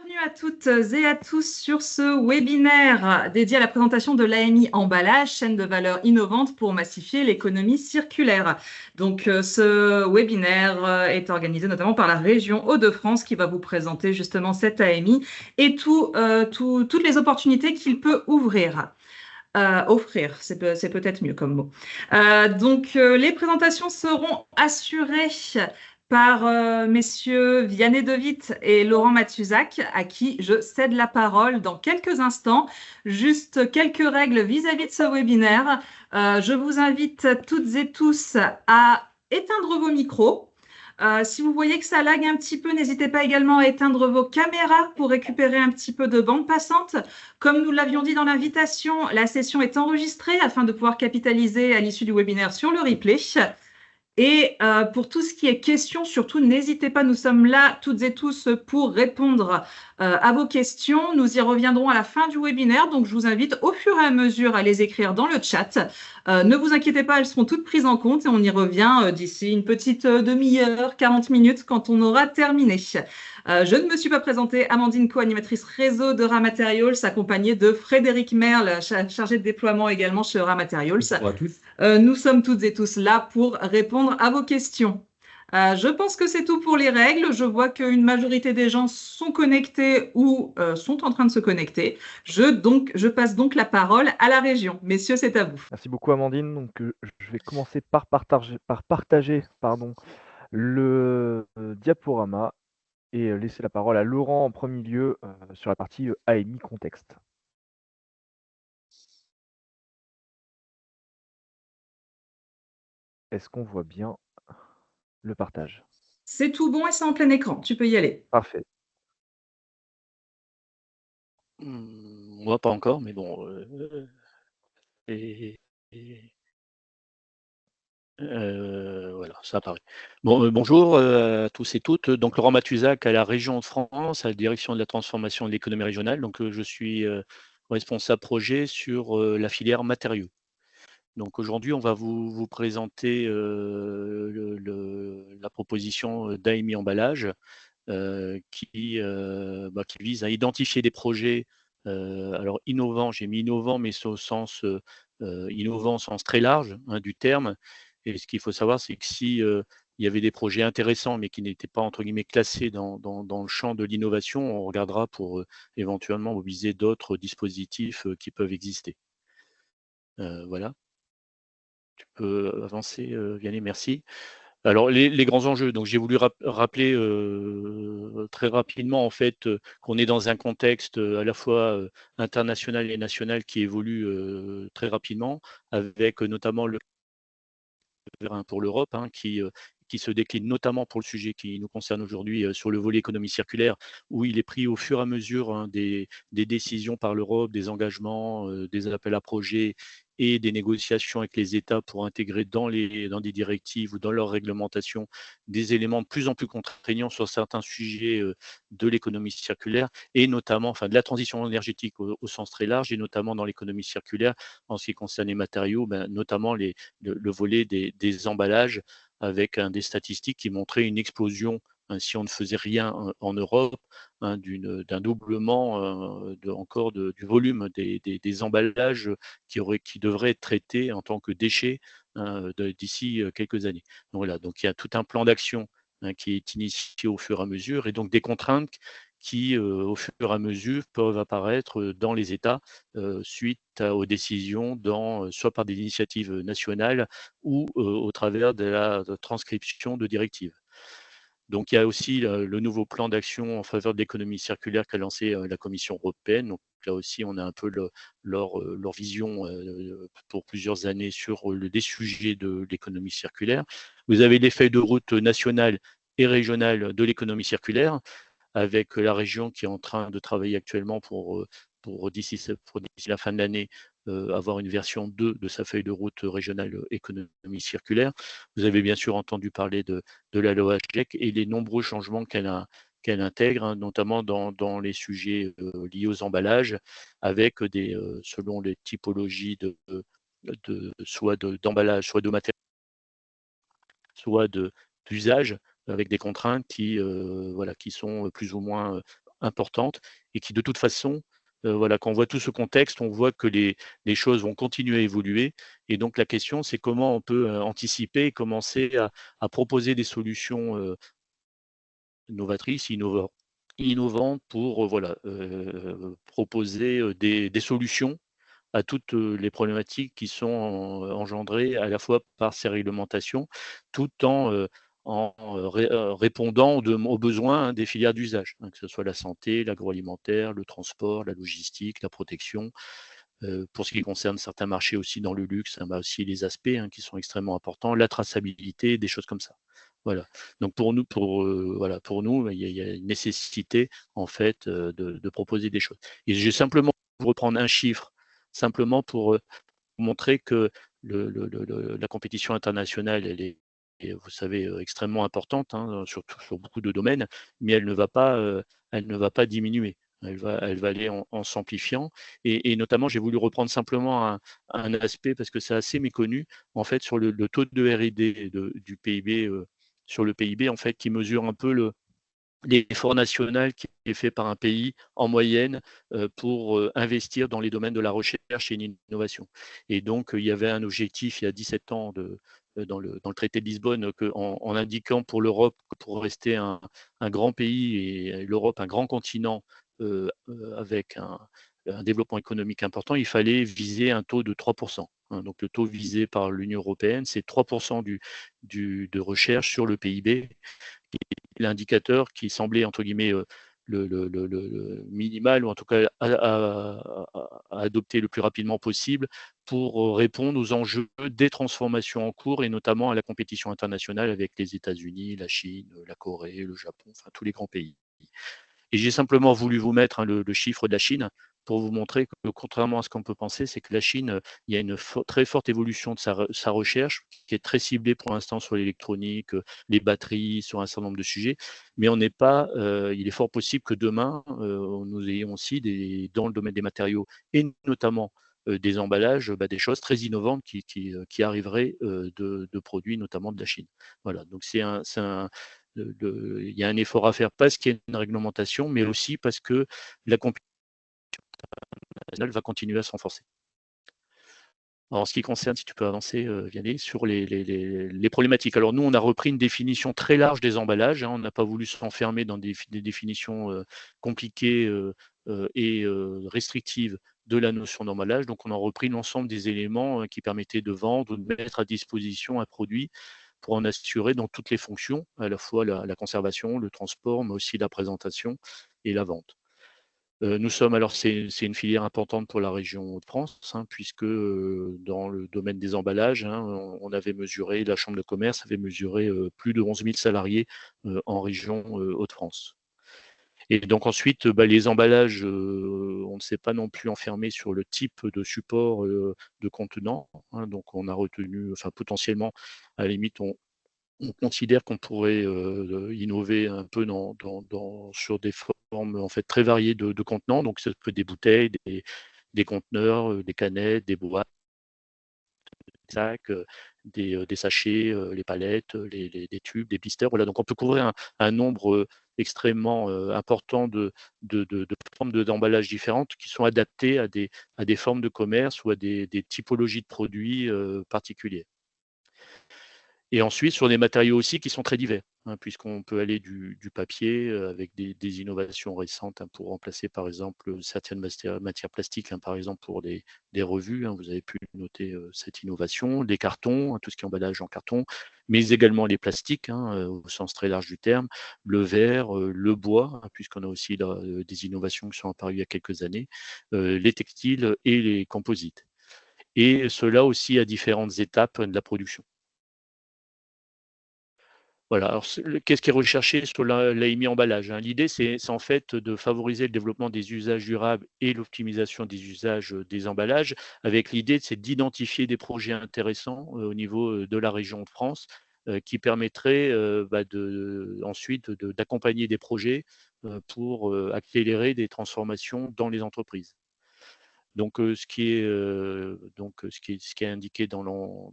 Bienvenue à toutes et à tous sur ce webinaire dédié à la présentation de l'AMI emballage, chaîne de valeur innovante pour massifier l'économie circulaire. Donc, ce webinaire est organisé notamment par la région Hauts-de-France qui va vous présenter justement cette AMI et toutes les opportunités qu'il peut ouvrir. Offrir, c'est peut-être mieux comme mot. Les présentations seront assurées par messieurs Vianney De Witt et Laurent Matuzak, à qui je cède la parole dans quelques instants. Juste quelques règles vis-à-vis de ce webinaire. Je vous invite toutes et tous à éteindre vos micros. Si vous voyez que ça lag un petit peu, n'hésitez pas également à éteindre vos caméras pour récupérer un petit peu de bande passante. Comme nous l'avions dit dans l'invitation, la session est enregistrée afin de pouvoir capitaliser à l'issue du webinaire sur le replay. Et pour tout ce qui est questions, surtout n'hésitez pas, nous sommes là toutes et tous pour répondre à vos questions. Nous y reviendrons à la fin du webinaire, donc je vous invite au fur et à mesure à les écrire dans le chat. Ne vous inquiétez pas, elles seront toutes prises en compte et on y revient d'ici une petite demi-heure, 40 minutes quand on aura terminé. Je ne me suis pas présentée, Amandine, co-animatrice réseau de Ramaterials, accompagnée de Frédéric Merle, chargé de déploiement également chez Ramaterials. Bonjour à tous. Nous sommes toutes et tous là pour répondre à vos questions. Je pense que c'est tout pour les règles. Je vois qu'une majorité des gens sont connectés ou sont en train de se connecter. Je passe donc la parole à la région. Messieurs, c'est à vous. Merci beaucoup Amandine. Donc, je vais commencer par partager le diaporama et laisser la parole à Laurent en premier lieu sur la partie AMI contexte. Est-ce qu'on voit bien le partage? C'est tout bon et c'est en plein écran. Tu peux y aller. Parfait. Moi, pas encore, mais bon. Voilà, ça apparaît. Bon, bonjour à tous et toutes. Donc, Laurent Matuzak à la région de France, à la direction de la transformation de l'économie régionale. Donc, je suis responsable projet sur la filière matériaux. Donc, aujourd'hui, on va vous présenter la proposition d'AMI Emballage qui vise à identifier des projets alors innovants, j'ai mis innovant, mais c'est au sens innovant au sens très large du terme. Et ce qu'il faut savoir, c'est que si il y avait des projets intéressants, mais qui n'étaient pas entre guillemets classés dans le champ de l'innovation, on regardera pour éventuellement mobiliser d'autres dispositifs qui peuvent exister. Voilà. Tu peux avancer, Vianney, merci. Alors, les grands enjeux, donc j'ai voulu rappeler très rapidement en fait qu'on est dans un contexte à la fois international et national qui évolue très rapidement, avec notamment le pour l'Europe qui se décline notamment pour le sujet qui nous concerne aujourd'hui sur le volet économie circulaire, où il est pris au fur et à mesure des décisions par l'Europe, des engagements, des appels à projets et des négociations avec les États pour intégrer dans des directives ou dans leur réglementation des éléments de plus en plus contraignants sur certains sujets de l'économie circulaire et notamment, enfin de la transition énergétique au sens très large et notamment dans l'économie circulaire en ce qui concerne les matériaux, notamment le volet des emballages avec des statistiques qui montraient une explosion si on ne faisait rien en Europe, d'un doublement du volume des emballages qui devraient être traités en tant que déchets d'ici quelques années. Donc voilà, donc il y a tout un plan d'action qui est initié au fur et à mesure et donc des contraintes qui, au fur et à mesure, peuvent apparaître dans les États suite aux décisions, soit par des initiatives nationales ou au travers de la transcription de directives. Donc, il y a aussi le nouveau plan d'action en faveur de l'économie circulaire qu'a lancé la Commission européenne. Donc, là aussi, on a un peu leur vision pour plusieurs années sur des sujets de l'économie circulaire. Vous avez les feuilles de route nationales et régionales de l'économie circulaire, avec la région qui est en train de travailler actuellement pour d'ici la fin de l'année, avoir une version 2 de sa feuille de route régionale économie circulaire. Vous avez bien sûr entendu parler de la loi GEC et les nombreux changements qu'elle intègre, notamment dans les sujets liés aux emballages, avec selon les typologies soit d'emballage, soit de matériaux, soit d'usage, avec des contraintes qui sont plus ou moins importante et qui de toute façon, voilà, quand on voit tout ce contexte, on voit que les choses vont continuer à évoluer. Et donc la question, c'est comment on peut anticiper et commencer à proposer des solutions novatrices, innovantes pour voilà, proposer des solutions à toutes les problématiques qui sont engendrées à la fois par ces réglementations, tout en répondant aux besoins, hein, des filières d'usage, hein, que ce soit la santé, l'agroalimentaire, le transport, la logistique, la protection. Pour ce qui concerne certains marchés aussi dans le luxe, hein, aussi les aspects, hein, qui sont extrêmement importants, la traçabilité, des choses comme ça. Voilà. Donc pour nous, voilà, pour nous, il y a une nécessité en fait de proposer des choses. Et j'ai simplement pour reprendre un chiffre, simplement pour montrer que la compétition internationale, elle est, et vous savez, extrêmement importante, hein, sur beaucoup de domaines, mais elle ne va pas diminuer. Elle va aller en s'amplifiant. Et notamment, j'ai voulu reprendre simplement un aspect, parce que c'est assez méconnu, en fait, sur le taux de R&D du PIB, sur le PIB, en fait, qui mesure un peu l'effort national qui est fait par un pays en moyenne pour investir dans les domaines de la recherche et l'innovation. Et donc, il y avait un objectif il y a 17 ans dans le traité de Lisbonne en indiquant pour l'Europe, pour rester un grand pays et l'Europe un grand continent avec un développement économique important, il fallait viser un taux de 3%. Hein. Donc le taux visé par l'Union européenne, c'est 3% de recherche sur le PIB, l'indicateur qui semblait entre guillemets le minimal, ou en tout cas à adopter le plus rapidement possible pour répondre aux enjeux des transformations en cours et notamment à la compétition internationale avec les États-Unis, la Chine, la Corée, le Japon, enfin tous les grands pays. Et j'ai simplement voulu vous mettre, hein, le chiffre de la Chine pour vous montrer que, contrairement à ce qu'on peut penser, c'est que la Chine, il y a une très forte évolution de sa recherche, qui est très ciblée pour l'instant sur l'électronique, les batteries, sur un certain nombre de sujets. Mais on n'est pas, il est fort possible que demain, nous ayons aussi dans le domaine des matériaux et notamment des emballages, des choses très innovantes qui arriveraient de produits, notamment de la Chine. Voilà, donc il y a un effort à faire parce qu'il y a une réglementation, mais aussi parce que la compétition internationale va continuer à se renforcer. Alors, en ce qui concerne, si tu peux avancer, Vianney, sur les problématiques. Alors nous, on a repris une définition très large des emballages, hein. On n'a pas voulu s'enfermer dans des définitions compliquées et restrictives de la notion d'emballage. Donc on a repris l'ensemble des éléments qui permettaient de vendre ou de mettre à disposition un produit pour en assurer dans toutes les fonctions, à la fois la conservation, le transport, mais aussi la présentation et la vente. Nous sommes, alors c'est une filière importante pour la région de France, hein, puisque dans le domaine des emballages, hein, on avait mesuré, la Chambre de commerce avait mesuré plus de 11 000 salariés en région Hauts-de-France. Et donc ensuite, les emballages, on ne s'est pas non plus enfermé sur le type de support de contenant, hein, donc on a retenu, enfin potentiellement, à la limite, on considère qu'on pourrait innover un peu sur des formes en fait très variées de contenants. Donc ça peut être des bouteilles, des conteneurs, des canettes, des boîtes, des sacs, des sachets, les palettes, des tubes, des blisters. Voilà, donc on peut couvrir un nombre extrêmement important de formes d'emballage différentes qui sont adaptées à des formes de commerce ou à des typologies de produits particuliers. Et ensuite, sur des matériaux aussi qui sont très divers, hein, puisqu'on peut aller du papier avec des innovations récentes, hein, pour remplacer par exemple certaines matières plastiques, hein, par exemple pour des revues, hein, vous avez pu noter cette innovation, des cartons, hein, tout ce qui est emballage en carton, mais également les plastiques, hein, au sens très large du terme, le verre, le bois, hein, puisqu'on a aussi des innovations qui sont apparues il y a quelques années, les textiles et les composites. Et cela aussi à différentes étapes de la production. Voilà, alors qu'est-ce qui est recherché sur l'AMI emballage, hein? L'idée, c'est en fait de favoriser le développement des usages durables et l'optimisation des usages des emballages, avec l'idée, c'est d'identifier des projets intéressants au niveau de la région de France, qui permettraient ensuite d'accompagner des projets pour accélérer des transformations dans les entreprises. Donc, ce qui est indiqué dans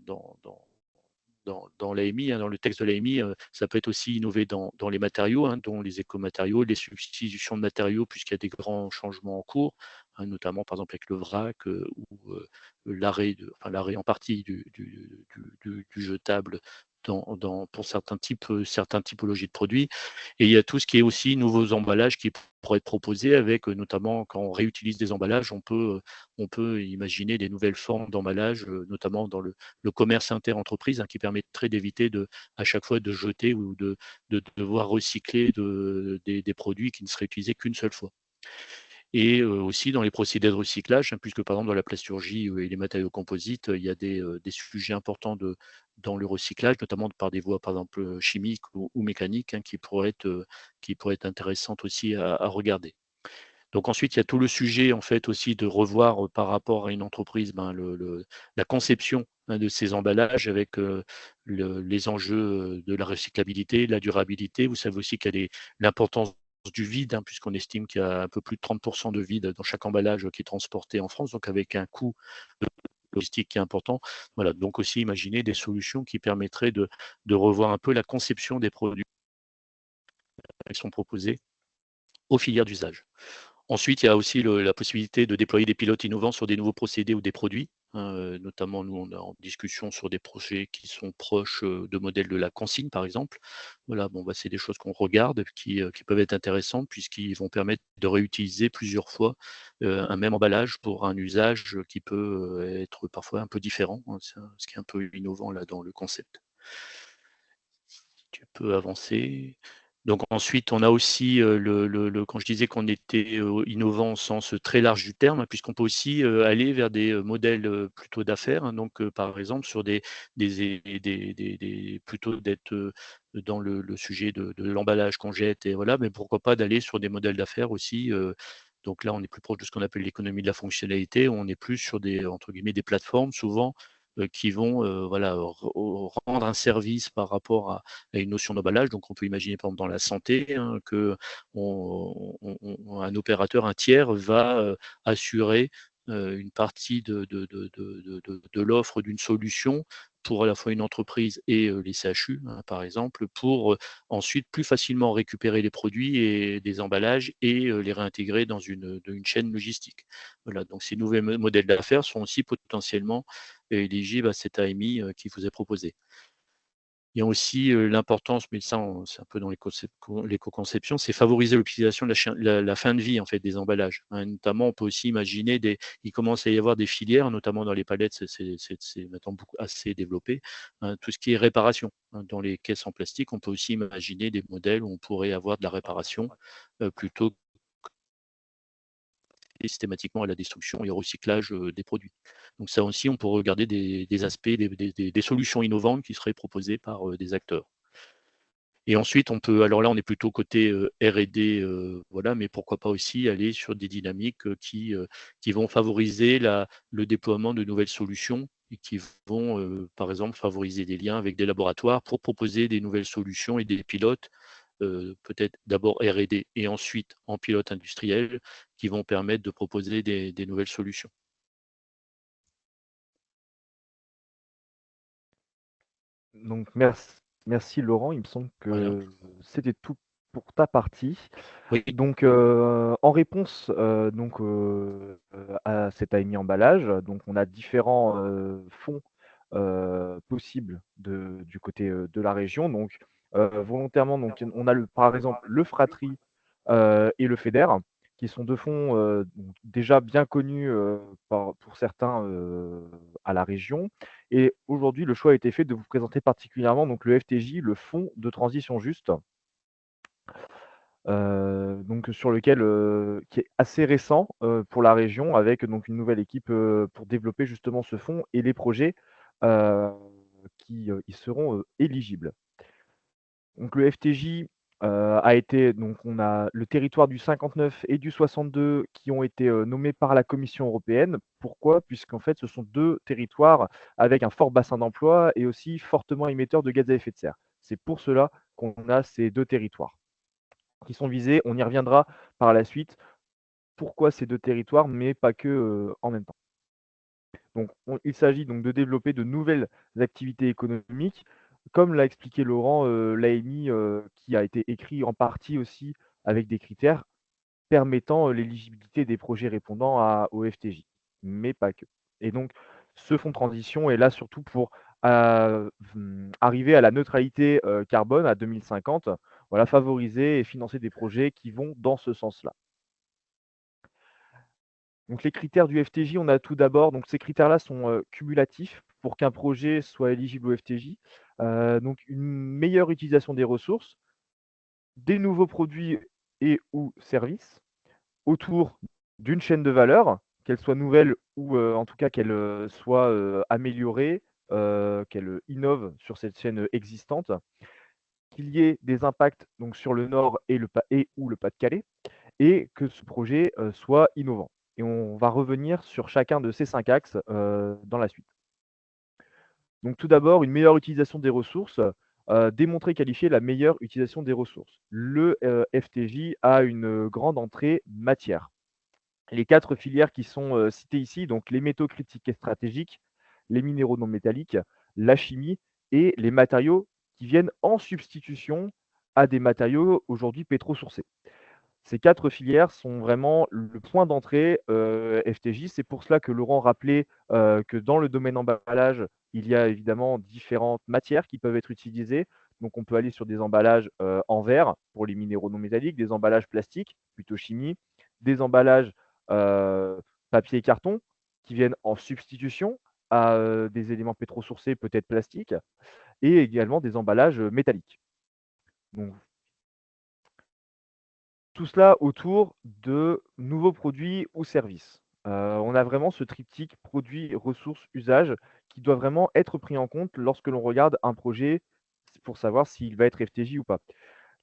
dans l'AMI, dans le texte de l'AMI, ça peut être aussi innover dans les matériaux, dont les écomatériaux, les substitutions de matériaux, puisqu'il y a des grands changements en cours, notamment par exemple avec le vrac ou l'arrêt en partie du jetable pour certaines typologies de produits. Et il y a tout ce qui est aussi nouveaux emballages qui pourraient être proposés avec, notamment quand on réutilise des emballages, on peut imaginer des nouvelles formes d'emballage, notamment dans le commerce inter-entreprise, qui permettrait d'éviter à chaque fois de jeter ou de devoir recycler des produits qui ne seraient utilisés qu'une seule fois. Et aussi dans les procédés de recyclage, puisque par exemple dans la plasturgie et les matériaux composites, il y a des sujets importants dans le recyclage, notamment par des voies par exemple chimiques ou mécaniques, qui pourraient être intéressantes aussi à regarder. Donc ensuite, il y a tout le sujet en fait aussi de revoir par rapport à une entreprise la conception de ces emballages avec les enjeux de la recyclabilité, de la durabilité. Vous savez aussi qu'il y a l'importance du vide, puisqu'on estime qu'il y a un peu plus de 30% de vide dans chaque emballage qui est transporté en France, donc avec un coût logistique qui est important. Voilà, donc aussi imaginer des solutions qui permettraient de revoir un peu la conception des produits qui sont proposés aux filières d'usage. Ensuite, il y a aussi la possibilité de déployer des pilotes innovants sur des nouveaux procédés ou des produits. Notamment, nous, on est en discussion sur des projets qui sont proches de modèles de la consigne, par exemple. Voilà, c'est des choses qu'on regarde, qui peuvent être intéressantes, puisqu'ils vont permettre de réutiliser plusieurs fois un même emballage pour un usage qui peut être parfois un peu différent, ce qui est un peu innovant là dans le concept. Tu peux avancer. Donc ensuite, on a aussi quand je disais qu'on était innovant au sens très large du terme, puisqu'on peut aussi aller vers des modèles plutôt d'affaires. Donc par exemple sur plutôt d'être dans le sujet de l'emballage qu'on jette, et voilà, mais pourquoi pas d'aller sur des modèles d'affaires aussi. Donc là, on est plus proche de ce qu'on appelle l'économie de la fonctionnalité. On est plus sur entre guillemets, des plateformes souvent qui vont rendre un service par rapport à une notion d'emballage. Donc on peut imaginer par exemple dans la santé que un opérateur, un tiers va assurer une partie de l'offre d'une solution pour à la fois une entreprise et les CHU, par exemple, pour ensuite plus facilement récupérer les produits et des emballages et les réintégrer dans une chaîne logistique. Voilà, donc ces nouveaux modèles d'affaires sont aussi potentiellement éligibles à cet AMI qui vous est proposé. Il y a aussi l'importance, mais ça, c'est un peu dans l'éco-conception, c'est favoriser l'utilisation de la fin de vie en fait, des emballages. Notamment, on peut aussi imaginer, il commence à y avoir des filières, notamment dans les palettes, c'est maintenant assez développé, tout ce qui est réparation. Dans les caisses en plastique, on peut aussi imaginer des modèles où on pourrait avoir de la réparation plutôt systématiquement à la destruction et au recyclage des produits. Donc ça aussi, on peut regarder des aspects, des solutions innovantes qui seraient proposées par des acteurs. Et ensuite, alors là, on est plutôt côté R&D, voilà, mais pourquoi pas aussi aller sur des dynamiques qui vont favoriser le déploiement de nouvelles solutions et qui vont, par exemple, favoriser des liens avec des laboratoires pour proposer des nouvelles solutions et des pilotes, peut-être d'abord R&D et ensuite en pilote industriel, qui vont permettre de proposer des nouvelles solutions. Donc merci Laurent, il me semble Voilà. que c'était tout pour ta partie. Oui. Donc en réponse à cet AMI emballage, donc on a différents fonds possibles du côté de la région. Donc volontairement, donc, on a par exemple le Fratri et le FEDER, qui sont deux fonds donc déjà bien connus pour certains à la région. Et aujourd'hui, le choix a été fait de vous présenter particulièrement donc, le FTJ, le Fonds de transition juste, donc sur lequel, qui est assez récent pour la région, avec donc une nouvelle équipe pour développer justement ce fonds et les projets euh, qui y seront éligibles. Donc le FTJ a été, donc on a le territoire du 59 et du 62 qui ont été nommés par la Commission européenne. Pourquoi? Puisqu'en fait, ce sont deux territoires avec un fort bassin d'emploi et aussi fortement émetteurs de gaz à effet de serre. C'est pour cela qu'on a ces deux territoires qui sont visés. On y reviendra par la suite. Pourquoi ces deux territoires, mais pas que en même temps. Donc il s'agit donc de développer de nouvelles activités économiques, comme l'a expliqué Laurent, l'AMI, qui a été écrit en partie aussi avec des critères permettant, l'éligibilité des projets répondant au FTJ, mais pas que. Et donc ce fonds de transition est là surtout pour, arriver à la neutralité, carbone à 2050, voilà, favoriser et financer des projets qui vont dans ce sens-là. Donc les critères du FTJ, on a tout d'abord donc ces critères-là sont, cumulatifs pour qu'un projet soit éligible au FTJ. Donc une meilleure utilisation des ressources, des nouveaux produits et ou services autour d'une chaîne de valeur, qu'elle soit nouvelle ou, en tout cas qu'elle, soit, améliorée, qu'elle innove sur cette chaîne, existante. Qu'il y ait des impacts donc sur le Nord et le Pas et ou le Pas-de-Calais et que ce projet, soit innovant. Et on va revenir sur chacun de ces 5 axes, dans la suite. Donc tout d'abord, une meilleure utilisation des ressources, démontrer, qualifier la meilleure utilisation des ressources. Le, FTJ a une, grande entrée matière. Les 4 filières qui sont, citées ici, donc les métaux critiques et stratégiques, les minéraux non métalliques, la chimie et les matériaux qui viennent en substitution à des matériaux aujourd'hui pétro-sourcés. Ces 4 filières sont vraiment le point d'entrée, FTJ. C'est pour cela que Laurent rappelait, que dans le domaine emballage, il y a évidemment différentes matières qui peuvent être utilisées. Donc on peut aller sur des emballages, en verre pour les minéraux non métalliques, des emballages plastiques, plutôt chimie, des emballages, heu, papier et carton qui viennent en substitution à, des éléments pétro-sourcés, peut-être plastiques et également des emballages, métalliques. Donc tout cela autour de nouveaux produits ou services. On a vraiment ce triptyque produits, ressources, usages qui doit vraiment être pris en compte lorsque l'on regarde un projet pour savoir s'il va être FTJ ou pas.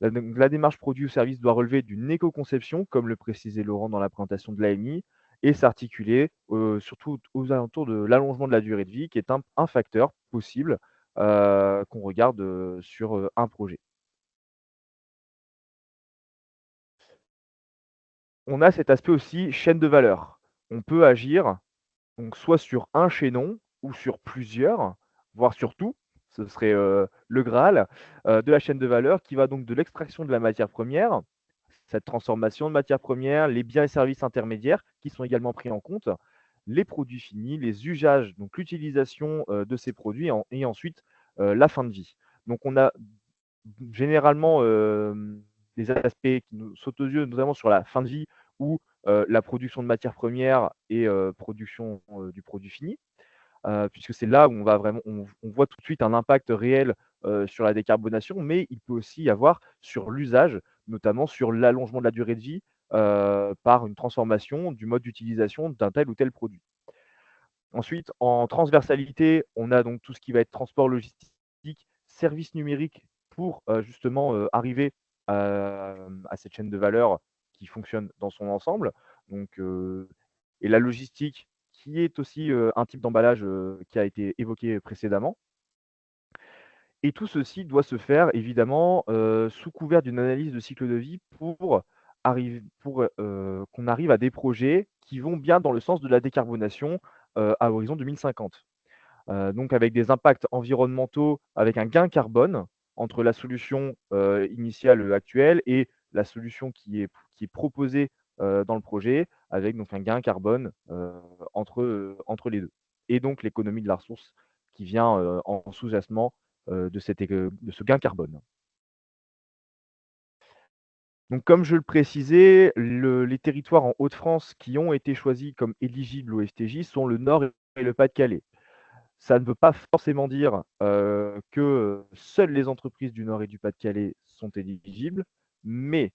La démarche produit ou service doit relever d'une éco-conception, comme le précisait Laurent dans la présentation de l'AMI, et s'articuler, surtout aux alentours de l'allongement de la durée de vie qui est un facteur possible, qu'on regarde, sur, un projet. On a cet aspect aussi chaîne de valeur. On peut agir donc soit sur un chaînon ou sur plusieurs, voire sur tout, ce serait, le graal, de la chaîne de valeur qui va donc de l'extraction de la matière première, cette transformation de matière première, les biens et services intermédiaires qui sont également pris en compte, les produits finis, les usages, donc l'utilisation, de ces produits et ensuite, la fin de vie. Donc on a généralement, des aspects qui nous sautent aux yeux, notamment sur la fin de vie ou, la production de matières premières et production, du produit fini. Puisque c'est là où on va vraiment on voit tout de suite un impact réel, sur la décarbonation, mais il peut aussi y avoir sur l'usage, notamment sur l'allongement de la durée de vie, par une transformation du mode d'utilisation d'un tel ou tel produit. Ensuite, en transversalité, on a donc tout ce qui va être transport logistique, services numériques pour, justement, arriver, à cette chaîne de valeur qui fonctionne dans son ensemble. Donc, et la logistique qui est aussi, un type d'emballage, qui a été évoqué précédemment. Et tout ceci doit se faire évidemment, sous couvert d'une analyse de cycle de vie qu'on arrive à des projets qui vont bien dans le sens de la décarbonation, à horizon 2050. Donc avec des impacts environnementaux, avec un gain carbone entre la solution, initiale, actuelle et la solution qui est proposée, dans le projet, avec donc un gain carbone, entre les 2. Et donc l'économie de la ressource qui vient, en sous-jacement, de ce gain carbone. Donc comme je le précisais, les territoires en Hauts-de-France qui ont été choisis comme éligibles au FTJ sont le Nord et le Pas-de-Calais. Ça ne veut pas forcément dire, que, seules les entreprises du Nord et du Pas-de-Calais sont éligibles, mais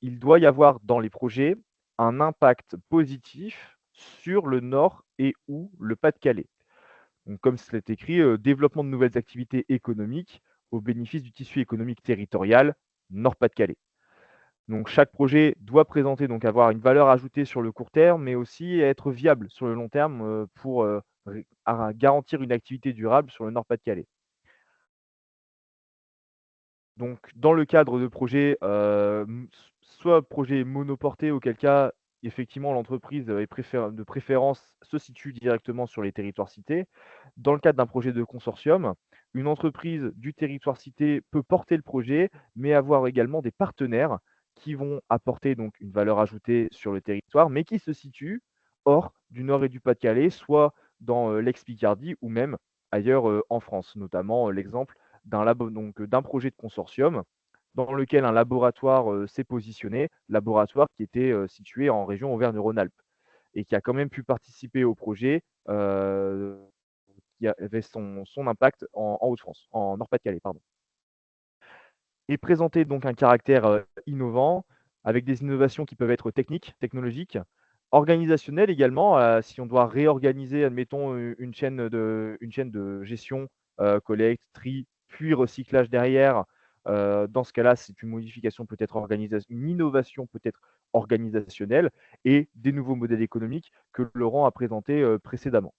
il doit y avoir dans les projets un impact positif sur le Nord et ou le Pas-de-Calais. Donc comme c'est écrit, développement de nouvelles activités économiques au bénéfice du tissu économique territorial Nord-Pas-de-Calais. Donc chaque projet doit présenter donc avoir une valeur ajoutée sur le court terme, mais aussi être viable sur le long terme, pour, garantir une activité durable sur le Nord-Pas-de-Calais. Donc dans le cadre de projets, soit projets monoportés, auquel cas effectivement, l'entreprise de préférence se situe directement sur les territoires cités. Dans le cadre d'un projet de consortium, une entreprise du territoire cité peut porter le projet, mais avoir également des partenaires qui vont apporter donc une valeur ajoutée sur le territoire, mais qui se situent hors du Nord et du Pas-de-Calais, soit dans l'ex-Picardie ou même ailleurs en France. Notamment l'exemple d'un projet de consortium dans lequel un laboratoire s'est positionné, laboratoire qui était situé en région Auvergne-Rhône-Alpes et qui a quand même pu participer au projet qui avait son impact en Hauts-de-France, en Nord-Pas-de-Calais, pardon. Et présenter donc un caractère innovant avec des innovations qui peuvent être techniques, technologiques, organisationnelles également. Si on doit réorganiser, admettons, une chaîne de gestion, collecte, tri, puis recyclage derrière, dans ce cas-là, c'est une modification peut-être une innovation peut-être organisationnelle et des nouveaux modèles économiques que Laurent a présentés précédemment.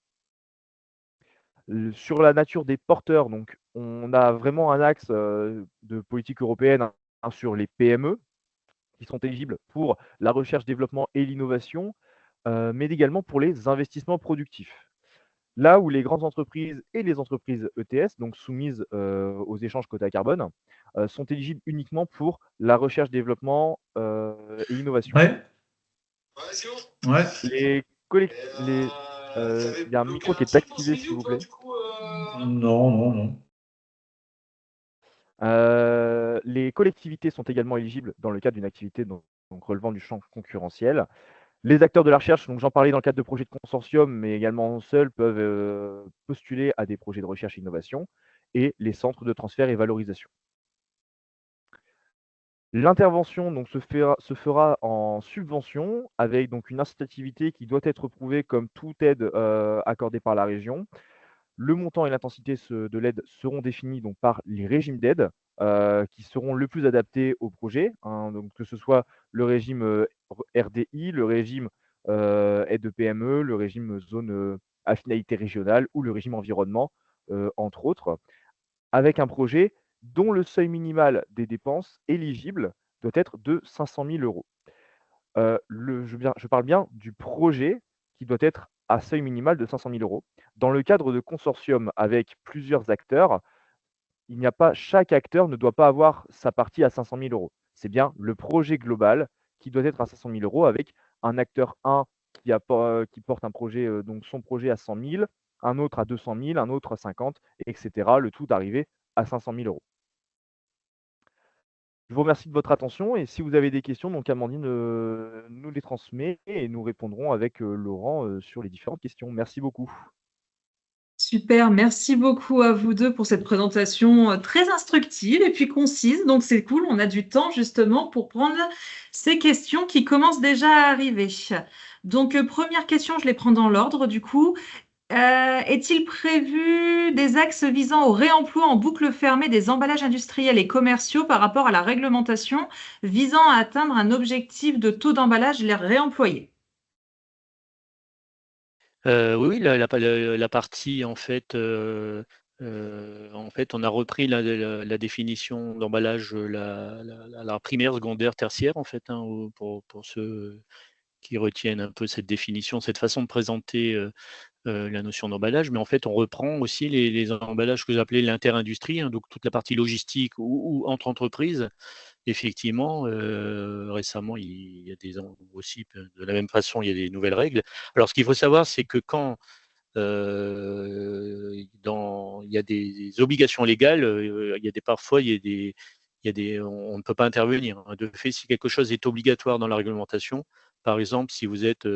Sur la nature des porteurs, donc on a vraiment un axe de politique européenne, hein, sur les PME qui sont éligibles pour la recherche, développement et l'innovation, mais également pour les investissements productifs. Là où les grandes entreprises et les entreprises ETS, donc soumises aux échanges quota carbone, sont éligibles uniquement pour la recherche, développement et innovation. Ouais. Ouais. Les collect- les, Il y a un micro qui est activé, s'il vous plaît. Non. Les collectivités sont également éligibles dans le cadre d'une activité donc relevant du champ concurrentiel. Les acteurs de la recherche, donc j'en parlais dans le cadre de projets de consortium, mais également seuls, peuvent postuler à des projets de recherche et innovation, et les centres de transfert et valorisation. L'intervention donc se fera en subvention avec donc une incitativité qui doit être prouvée comme toute aide accordée par la région. Le montant et l'intensité de l'aide seront définis donc par les régimes d'aide qui seront le plus adaptés au projet, hein, donc que ce soit le régime RDI, le régime aide de PME, le régime zone à finalité régionale ou le régime environnement, entre autres, avec un projet dont le seuil minimal des dépenses éligibles doit être de 500 000 euros. Je parle bien du projet qui doit être à seuil minimal de 500 000 euros. Dans le cadre de consortium avec plusieurs acteurs, chaque acteur ne doit pas avoir sa partie à 500 000 euros. C'est bien le projet global qui doit être à 500 000 euros avec un acteur 1 qui porte un projet, donc son projet à 100 000, un autre à 200 000, un autre à 50, etc. Le tout d'arriver à 500 000 euros. Je vous remercie de votre attention et si vous avez des questions, donc Amandine nous les transmet et nous répondrons avec Laurent sur les différentes questions. Merci beaucoup. Super, merci beaucoup à vous deux pour cette présentation très instructive et puis concise. Donc c'est cool, on a du temps justement pour prendre ces questions qui commencent déjà à arriver. Donc première question, je les prends dans l'ordre du coup. Est-il prévu des axes visant au réemploi en boucle fermée des emballages industriels et commerciaux par rapport à la réglementation visant à atteindre un objectif de taux d'emballage les réemployés? Oui, la partie en fait, on a repris la définition d'emballage, la primaire, secondaire, tertiaire en fait, hein, pour ceux qui retiennent un peu cette définition, cette façon de présenter la notion d'emballage. Mais en fait, on reprend aussi les emballages que j'appelais l'interindustrie, hein, donc toute la partie logistique ou entre entreprises. Effectivement, récemment, il y a aussi, de la même façon, il y a des nouvelles règles. Alors, ce qu'il faut savoir, c'est que quand il y a des obligations légales, parfois, on ne peut pas intervenir, hein. De fait, si quelque chose est obligatoire dans la réglementation, par exemple, si vous êtes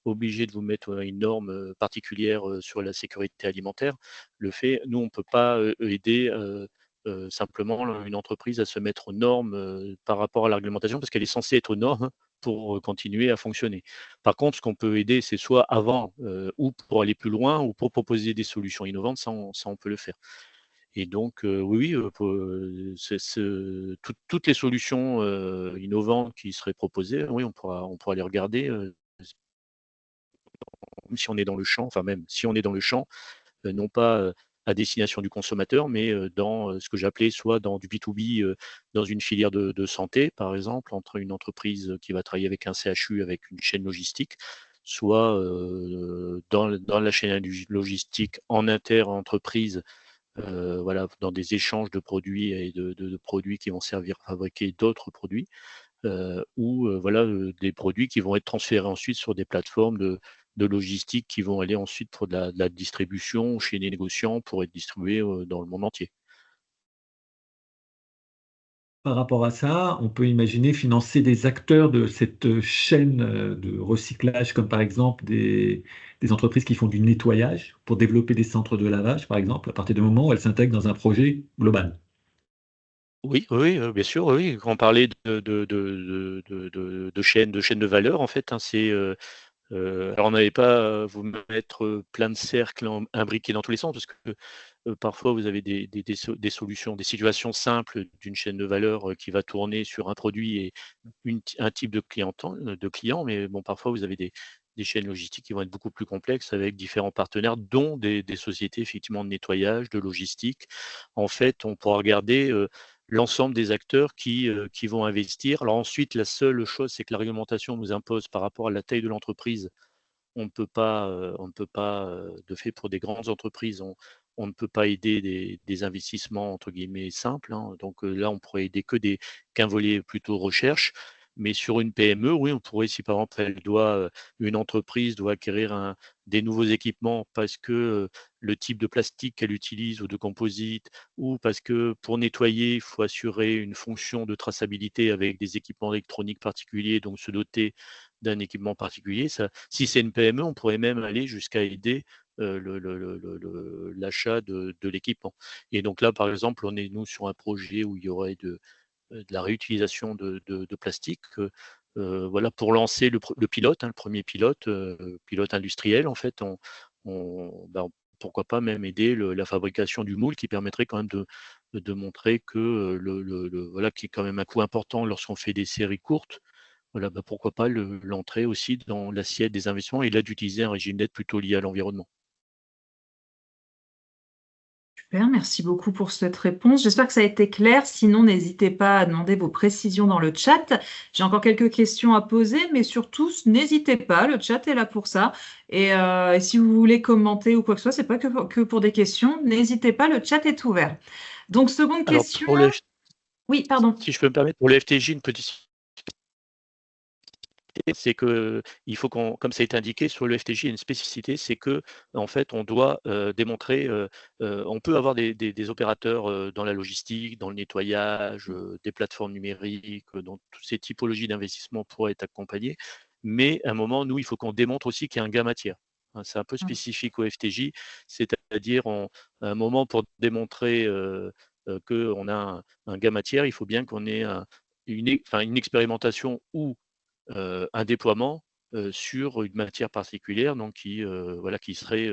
obligé de vous mettre à une norme particulière sur la sécurité alimentaire, nous, on ne peut pas aider simplement une entreprise à se mettre aux normes par rapport à la réglementation parce qu'elle est censée être aux normes pour continuer à fonctionner. Par contre, ce qu'on peut aider, c'est soit avant ou pour aller plus loin ou pour proposer des solutions innovantes, ça on peut le faire. Et donc, oui, toutes les solutions innovantes qui seraient proposées, oui, on pourra les regarder si on est dans le champ, enfin même si on est dans le champ, non pas à destination du consommateur, mais dans ce que j'appelais soit dans du B2B, dans une filière de santé, par exemple, entre une entreprise qui va travailler avec un CHU, avec une chaîne logistique, soit dans la chaîne logistique en inter-entreprise, voilà, dans des échanges de produits et de produits qui vont servir à fabriquer d'autres produits, ou voilà, des produits qui vont être transférés ensuite sur des plateformes de logistique qui vont aller ensuite pour de la distribution chez les négociants pour être distribués dans le monde entier. Par rapport à ça, on peut imaginer financer des acteurs de cette chaîne de recyclage, comme par exemple des entreprises qui font du nettoyage pour développer des centres de lavage, par exemple, à partir du moment où elles s'intègrent dans un projet global. Oui, oui, bien sûr, oui. Quand on parlait de chaîne de valeur, en fait, hein, c'est alors on n'allait pas vous mettre plein de cercles imbriqués dans tous les sens, parce que parfois vous avez des solutions, des situations simples d'une chaîne de valeur qui va tourner sur un produit et un type de client, mais bon, parfois vous avez des chaînes logistiques qui vont être beaucoup plus complexes avec différents partenaires, dont des sociétés effectivement de nettoyage, de logistique. En fait, on pourra regarder l'ensemble des acteurs qui vont investir. Alors ensuite, la seule chose, c'est que la réglementation nous impose par rapport à la taille de l'entreprise, on ne peut pas, de fait pour des grandes entreprises, on ne peut pas aider des investissements entre guillemets «simples», hein. Donc, là, on pourrait aider qu'un volet plutôt recherche. Mais sur une PME, oui, on pourrait, si par exemple une entreprise doit acquérir des nouveaux équipements parce que le type de plastique qu'elle utilise ou de composite, ou parce que pour nettoyer, il faut assurer une fonction de traçabilité avec des équipements électroniques particuliers, donc se doter d'un équipement particulier. Si c'est une PME, on pourrait même aller jusqu'à aider l'achat de l'équipement. Et donc là, par exemple, on est nous sur un projet où il y aurait de la réutilisation de plastique. Voilà, pour lancer le pilote, hein, le premier pilote, pilote industriel, en fait, pourquoi pas même aider la fabrication du moule qui permettrait quand même de montrer que voilà, qui est quand même un coût important lorsqu'on fait des séries courtes. Voilà, pourquoi pas l'entrer aussi dans l'assiette des investissements et là d'utiliser un régime d'aide plutôt lié à l'environnement. Super, merci beaucoup pour cette réponse. J'espère que ça a été clair. Sinon, n'hésitez pas à demander vos précisions dans le chat. J'ai encore quelques questions à poser, mais surtout, n'hésitez pas. Le chat est là pour ça. Et si vous voulez commenter ou quoi que ce soit, c'est pas que pour des questions. N'hésitez pas, le chat est ouvert. Donc, seconde Alors, question. Oui, pardon. si je peux me permettre, pour le FTJ, une petite, c'est que il faut comme ça est indiqué sur le FTJ, il y a une spécificité, c'est que en fait, on doit démontrer, on peut avoir des opérateurs dans la logistique, dans le nettoyage, des plateformes numériques, dans toutes ces typologies d'investissement pourraient être accompagnés. Mais à un moment, nous, il faut qu'on démontre aussi qu'il y a un gain matière. Hein, c'est un peu spécifique au FTJ, c'est-à-dire à un moment pour démontrer qu'on a un gain matière, il faut bien qu'on ait une expérimentation ou un déploiement sur une matière particulière, donc voilà, qui serait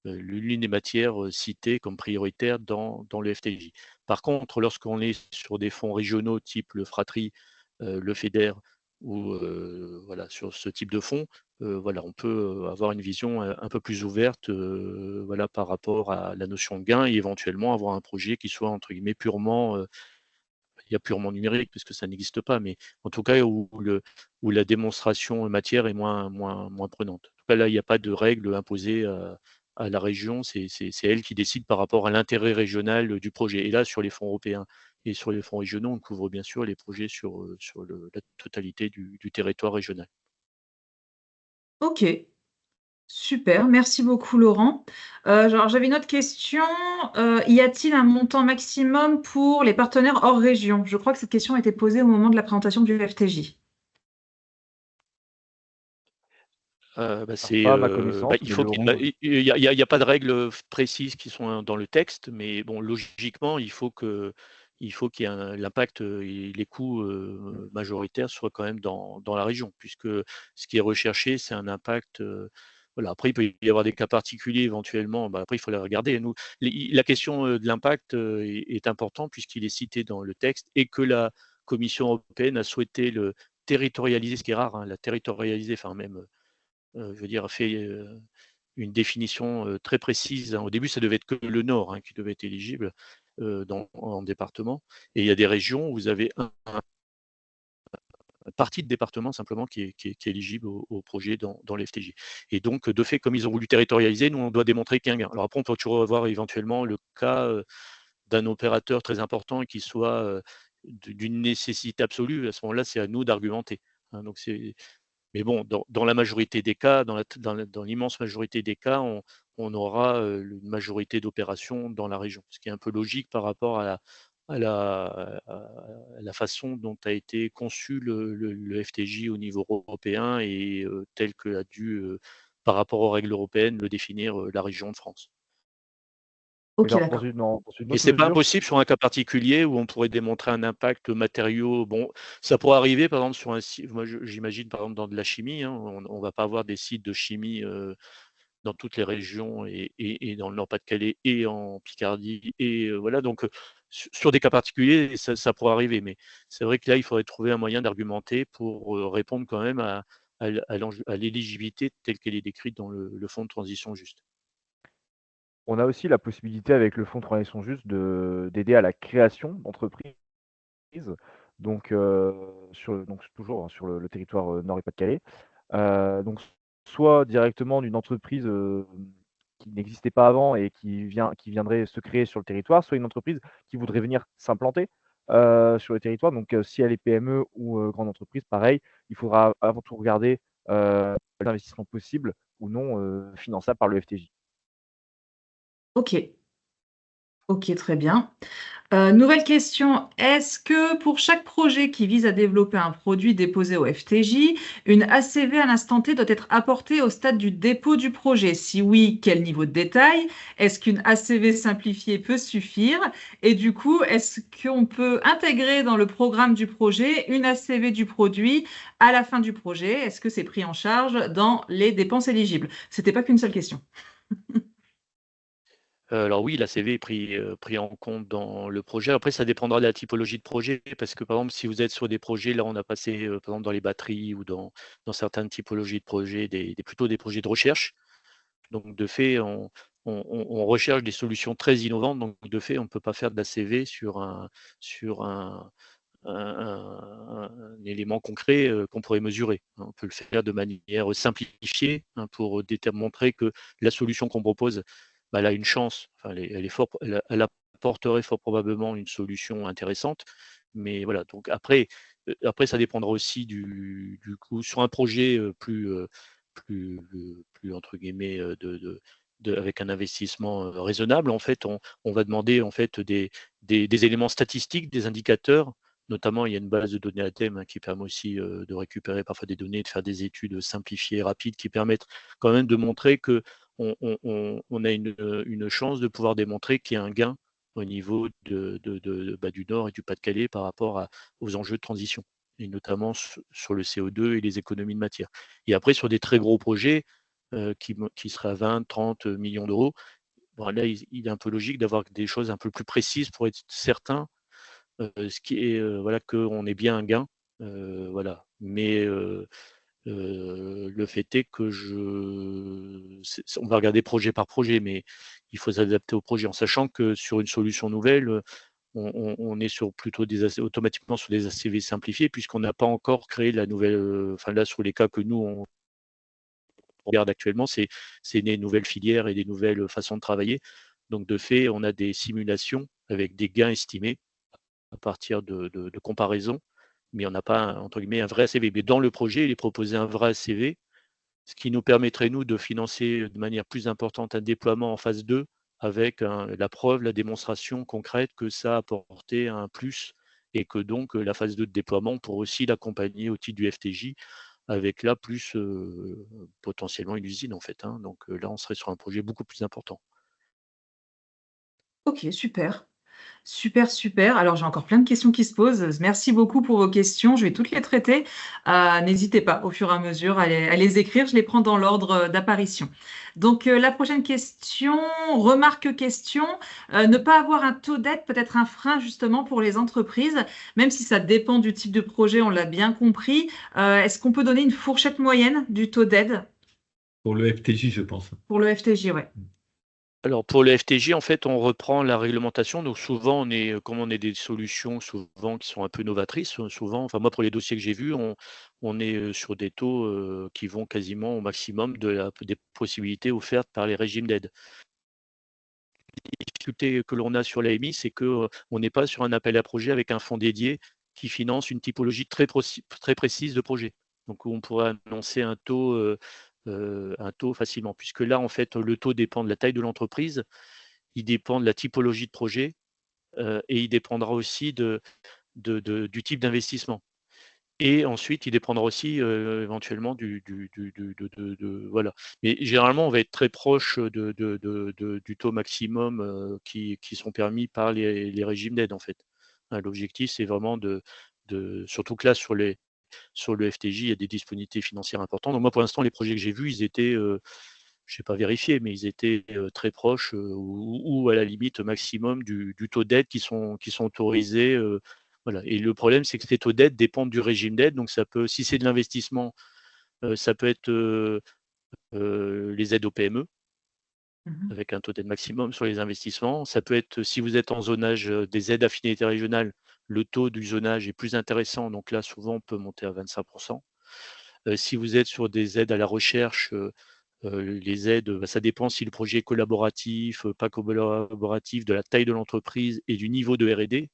l'une des matières citées comme prioritaire dans le FTJ. Par contre, lorsqu'on est sur des fonds régionaux type le Fratri, le FEDER ou voilà, sur ce type de fonds, voilà, on peut avoir une vision un peu plus ouverte voilà, par rapport à la notion de gain et éventuellement avoir un projet qui soit entre guillemets purement il y a purement numérique puisque ça n'existe pas, mais en tout cas où la démonstration matière est moins prenante. En tout cas, là, il n'y a pas de règles imposées à la région, c'est elle qui décide par rapport à l'intérêt régional du projet. Et là, sur les fonds européens et sur les fonds régionaux, on couvre bien sûr les projets sur la totalité du territoire régional. Ok, super, merci beaucoup Laurent. J'avais une autre question. Y a-t-il un montant maximum pour les partenaires hors région? Je crois que cette question a été posée au moment de la présentation du FTJ. Pas à ma connaissance, Il mais faut Laurent, il y a pas de règles précises qui sont dans le texte, mais bon, logiquement, il faut qu'il y ait l'impact et les coûts majoritaires soient quand même dans la région, puisque ce qui est recherché, c'est un impact. Voilà. Après, il peut y avoir des cas particuliers éventuellement. Après, il faut les regarder. La question de l'impact est importante puisqu'il est cité dans le texte et que la Commission européenne a souhaité le territorialiser, ce qui est rare, hein, la territorialiser, enfin même je veux dire, une définition très précise. Au début, ça devait être que le Nord qui devait être éligible en département. Et il y a des régions où vous avez une partie de département simplement qui est éligible au projet dans les FTJ. Et donc, de fait, comme ils ont voulu territorialiser, nous, on doit démontrer qu'il y a un gain. Alors après, on peut toujours avoir éventuellement le cas d'un opérateur très important qui soit d'une nécessité absolue. À ce moment-là, c'est à nous d'argumenter. Donc mais bon, dans la majorité des cas, dans l'immense majorité des cas, on aura une majorité d'opérations dans la région, ce qui est un peu logique par rapport à la façon dont a été conçu le FTJ au niveau européen et tel que a dû, par rapport aux règles européennes, le définir la région de France. Et Ok, dans d'accord. une Et autre c'est pas mesure, impossible sur un cas particulier où on pourrait démontrer un impact matériaux. Bon, ça pourrait arriver par exemple sur un site. Moi, j'imagine par exemple dans de la chimie, on va pas avoir des sites de chimie dans toutes les régions et dans le Nord-Pas-de-Calais et en Picardie et voilà. Donc sur des cas particuliers, ça pourrait arriver. Mais c'est vrai que là, il faudrait trouver un moyen d'argumenter pour répondre quand même à l'éligibilité telle qu'elle est décrite dans le fonds de transition juste. on a aussi la possibilité avec le fonds de transition juste d'aider à la création d'entreprises. Donc, toujours sur le territoire Nord et Pas-de-Calais. Donc, soit directement d'une entreprise qui n'existait pas avant et qui viendrait se créer sur le territoire, soit une entreprise qui voudrait venir s'implanter sur le territoire. Donc, si elle est PME ou grande entreprise, pareil, il faudra avant tout regarder l'investissement possible ou non finançable par le FTJ. Ok. Ok, très bien. Nouvelle question. Est-ce que pour chaque projet qui vise à développer un produit déposé au FTJ, une ACV à l'instant T doit être apportée au stade du dépôt du projet? Si oui, quel niveau de détail? Est-ce qu'une ACV simplifiée peut suffire? Et du coup, est-ce qu'on peut intégrer dans le programme du projet une ACV du produit à la fin du projet? Est-ce que c'est pris en charge dans les dépenses éligibles? C'était pas qu'une seule question. Alors oui, l'ACV est pris en compte dans le projet. Après, ça dépendra de la typologie de projet, parce que par exemple, si vous êtes sur des projets, là, on a passé, par exemple, dans les batteries ou dans certaines typologies de projets, plutôt des projets de recherche. Donc, de fait, on recherche des solutions très innovantes. Donc, de fait, on ne peut pas faire de l'ACV sur un élément concret qu'on pourrait mesurer. On peut le faire de manière simplifiée pour montrer que la solution qu'on propose, elle a une chance, enfin, elle apporterait fort probablement une solution intéressante. Mais voilà, donc après ça dépendra aussi du coup, sur un projet plus entre guillemets, avec un investissement raisonnable, en fait, on va demander en fait des éléments statistiques, des indicateurs. Notamment, il y a une base de données à thème qui permet aussi de récupérer parfois des données, de faire des études simplifiées, rapides, qui permettent quand même de montrer que on a une chance de pouvoir démontrer qu'il y a un gain au niveau du Nord et du Pas-de-Calais par rapport aux enjeux de transition, et notamment sur le CO2 et les économies de matière. Et après, sur des très gros projets qui seraient à 20, 30 millions d'euros, bon, là, il est un peu logique d'avoir des choses un peu plus précises pour être certain ce qui est voilà, qu'on ait bien un gain. Voilà. Mais le fait est que on va regarder projet par projet, mais il faut s'adapter au projet en sachant que sur une solution nouvelle, on est plutôt automatiquement sur des ACV simplifiés, puisqu'on n'a pas encore créé la nouvelle. Enfin, là, sur les cas que nous, on regarde actuellement, c'est des nouvelles filières et des nouvelles façons de travailler. Donc, de fait, on a des simulations avec des gains estimés à partir de comparaisons, mais on n'a pas, entre guillemets, un vrai ACV. Mais dans le projet, il est proposé un vrai ACV, ce qui nous permettrait, nous, de financer de manière plus importante un déploiement en phase 2 avec la preuve, la démonstration concrète que ça a apporté un plus et que donc la phase 2 de déploiement pour aussi l'accompagner au titre du FTJ avec là plus potentiellement une usine en fait. Donc là, on serait sur un projet beaucoup plus important. Ok, super. Super, super. Alors, j'ai encore plein de questions qui se posent. Merci beaucoup pour vos questions. Je vais toutes les traiter. N'hésitez pas au fur et à mesure à les écrire. Je les prends dans l'ordre d'apparition. Donc, la prochaine question, remarque question. Ne pas avoir un taux d'aide peut être un frein justement pour les entreprises, même si ça dépend du type de projet, on l'a bien compris. Est-ce qu'on peut donner une fourchette moyenne du taux d'aide? Pour le FTJ, je pense. Pour le FTJ, ouais. Alors pour le FTJ, en fait, on reprend la réglementation. Donc souvent, comme on est des solutions souvent qui sont un peu novatrices, souvent, enfin moi pour les dossiers que j'ai vus, on est sur des taux qui vont quasiment au maximum des possibilités offertes par les régimes d'aide. La difficulté que l'on a sur l'AMI, c'est qu'on n'est pas sur un appel à projet avec un fonds dédié qui finance une typologie très précise de projet. Donc on pourrait annoncer un taux facilement, puisque là, en fait, le taux dépend de la taille de l'entreprise, il dépend de la typologie de projet et il dépendra aussi du type d'investissement. Et ensuite, il dépendra aussi éventuellement voilà. Mais généralement, on va être très proche du taux maximum qui sont permis par les régimes d'aide, en fait. L'objectif, c'est vraiment surtout que là, sur le FTJ, il y a des disponibilités financières importantes. Donc moi, pour l'instant, les projets que j'ai vus, ils étaient, je n'ai pas vérifié, mais ils étaient très proches ou à la limite maximum du taux d'aide qui sont autorisés. Voilà. Et le problème, c'est que ces taux d'aide dépendent du régime d'aide. Donc, ça peut, si c'est de l'investissement, ça peut être les aides aux PME, avec un taux d'aide maximum sur les investissements. Ça peut être, si vous êtes en zonage des aides affinités régionales, le taux du zonage est plus intéressant. Donc là, souvent, on peut monter à 25%. Si vous êtes sur des aides à la recherche, les aides, ça dépend si le projet est collaboratif, pas collaboratif, de la taille de l'entreprise et du niveau de R&D.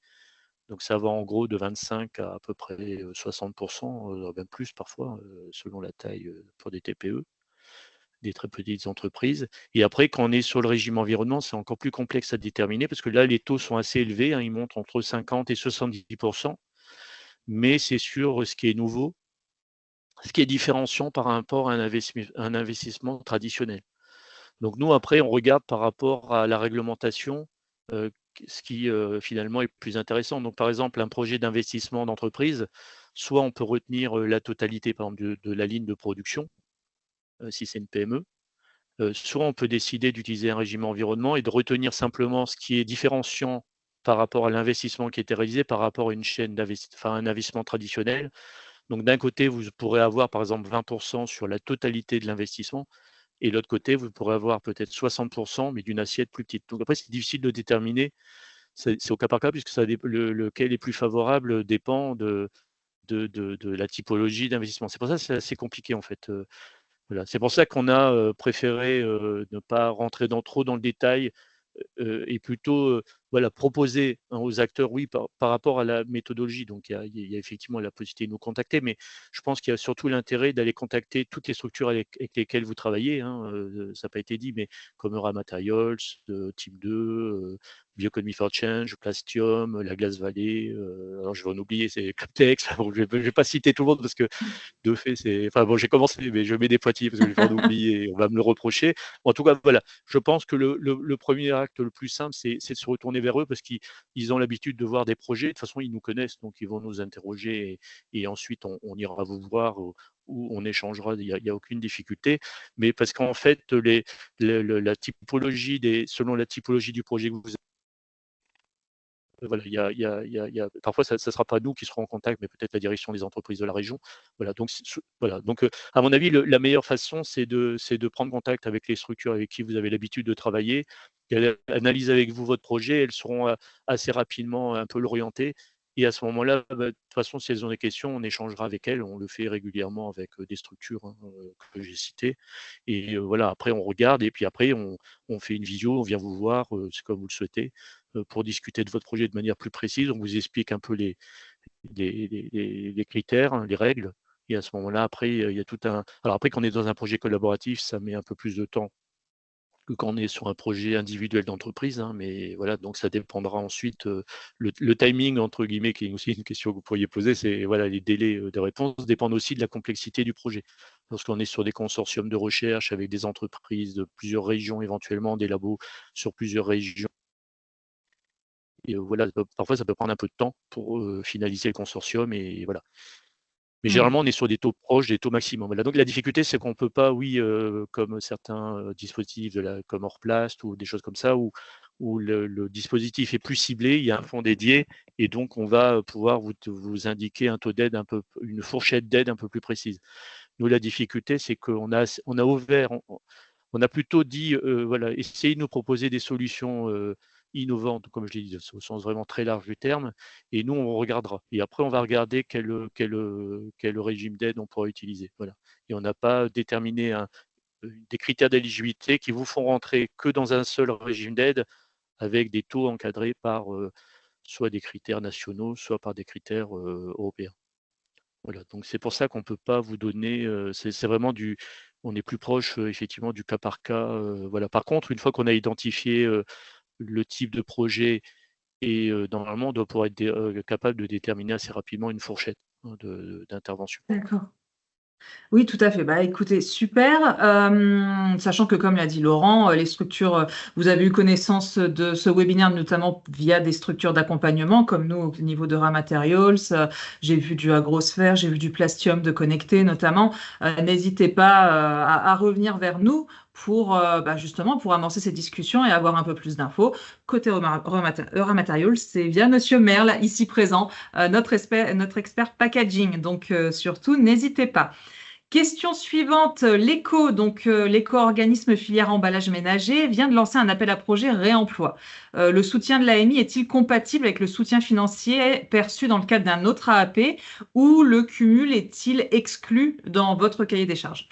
Donc ça va en gros de 25 à peu près 60%, même plus parfois, selon la taille pour des TPE, des très petites entreprises. Et après, quand on est sur le régime environnement, c'est encore plus complexe à déterminer parce que là, les taux sont assez élevés, ils montent entre 50 et 70%, mais c'est sur ce qui est nouveau, ce qui est différenciant par rapport à un investissement traditionnel. Donc nous, après, on regarde par rapport à la réglementation ce qui finalement est plus intéressant. Donc par exemple, un projet d'investissement d'entreprise, soit on peut retenir la totalité par exemple, de la ligne de production, si c'est une PME, soit on peut décider d'utiliser un régime environnement et de retenir simplement ce qui est différenciant par rapport à l'investissement qui a été réalisé par rapport à une chaîne d'investissement, un investissement traditionnel. Donc d'un côté, vous pourrez avoir par exemple 20% sur la totalité de l'investissement, et de l'autre côté, vous pourrez avoir peut-être 60%, mais d'une assiette plus petite. Donc après, c'est difficile de déterminer, c'est au cas par cas, puisque lequel est plus favorable dépend de la typologie d'investissement. C'est pour ça que c'est assez compliqué en fait. Voilà. C'est pour ça qu'on a préféré ne pas rentrer trop dans le détail et plutôt voilà, proposer aux acteurs, oui, par rapport à la méthodologie. Donc, il y a effectivement la possibilité de nous contacter, mais je pense qu'il y a surtout l'intérêt d'aller contacter toutes les structures avec lesquelles vous travaillez. Ça n'a pas été dit, mais comme Eura Materials, Type 2, Bioeconomy for Change, Plastium, la Glace Vallée. Alors, je vais en oublier, c'est Clubtex. Bon, je ne vais pas citer tout le monde parce que de fait, c'est. Enfin, bon, j'ai commencé, mais je mets des pointillés parce que je vais en oublier et on va me le reprocher. En tout cas, voilà, je pense que le premier acte le plus simple, c'est de se retourner vers eux parce qu'ils ont l'habitude de voir des projets. De toute façon, ils nous connaissent, donc ils vont nous interroger et ensuite on ira vous voir ou on échangera. Il n'y a aucune difficulté. Mais parce qu'en fait, la typologie selon la typologie du projet que vous voilà, parfois, ça ne sera pas nous qui serons en contact, mais peut-être la direction des entreprises de la région. Voilà, donc, à mon avis, la meilleure façon, c'est de prendre contact avec les structures avec qui vous avez l'habitude de travailler, qu'elles analysent avec vous votre projet, elles seront assez rapidement un peu l'orienter. Et à ce moment-là, de toute façon, si elles ont des questions, on échangera avec elles. On le fait régulièrement avec des structures que j'ai citées. Et voilà, après, on regarde et puis après, on fait une visio, on vient vous voir, c'est comme vous le souhaitez, pour discuter de votre projet de manière plus précise. On vous explique un peu les critères, hein, les règles. Et à ce moment-là, après, il y a tout un. Alors après, quand on est dans un projet collaboratif, ça met un peu plus de temps que quand on est sur un projet individuel d'entreprise. Mais voilà, donc ça dépendra ensuite. Le timing, entre guillemets, qui est aussi une question que vous pourriez poser, c'est voilà, les délais de réponse dépendent aussi de la complexité du projet. Lorsqu'on est sur des consortiums de recherche avec des entreprises de plusieurs régions, éventuellement des labos sur plusieurs régions, et voilà, parfois ça peut prendre un peu de temps pour finaliser le consortium et voilà. Mais généralement, on est sur des taux proches, des taux maximum. Voilà. Donc la difficulté, c'est qu'on ne peut pas, oui, comme certains dispositifs comme Orplast ou des choses comme ça, où le dispositif est plus ciblé, il y a un fonds dédié, et donc on va pouvoir vous indiquer un taux d'aide une fourchette d'aide un peu plus précise. Nous, la difficulté, c'est qu'on a ouvert, on a plutôt dit, voilà, essayez de nous proposer des solutions innovantes, comme je l'ai dit, au sens vraiment très large du terme, et nous, on regardera. Et après, on va regarder quel régime d'aide on pourra utiliser. Voilà. Et on n'a pas déterminé des critères d'éligibilité qui vous font rentrer que dans un seul régime d'aide avec des taux encadrés par soit des critères nationaux, soit par des critères européens. Voilà, donc c'est pour ça qu'on ne peut pas vous donner, c'est vraiment on est plus proche effectivement du cas par cas. Voilà. Par contre, une fois qu'on a identifié le type de projet et normalement, on doit pouvoir être capable de déterminer assez rapidement une fourchette d'intervention. D'accord. Oui, tout à fait. Bah, écoutez, super. Sachant que, comme l'a dit Laurent, les structures, vous avez eu connaissance de ce webinaire, notamment via des structures d'accompagnement, comme nous au niveau de Ramaterials. J'ai vu du Agrosphère, j'ai vu du Plastium de Connecté, notamment. N'hésitez pas à revenir vers nous pour justement pour amorcer ces discussions et avoir un peu plus d'infos. Côté Ramaterials, c'est via Monsieur Merle, ici présent, notre expert packaging. Donc, surtout, n'hésitez pas. Question suivante, l'ECO, donc l'éco-organisme filière emballage ménager, vient de lancer un appel à projet réemploi. Le soutien de l'AMI est-il compatible avec le soutien financier perçu dans le cadre d'un autre AAP ou le cumul est-il exclu dans votre cahier des charges?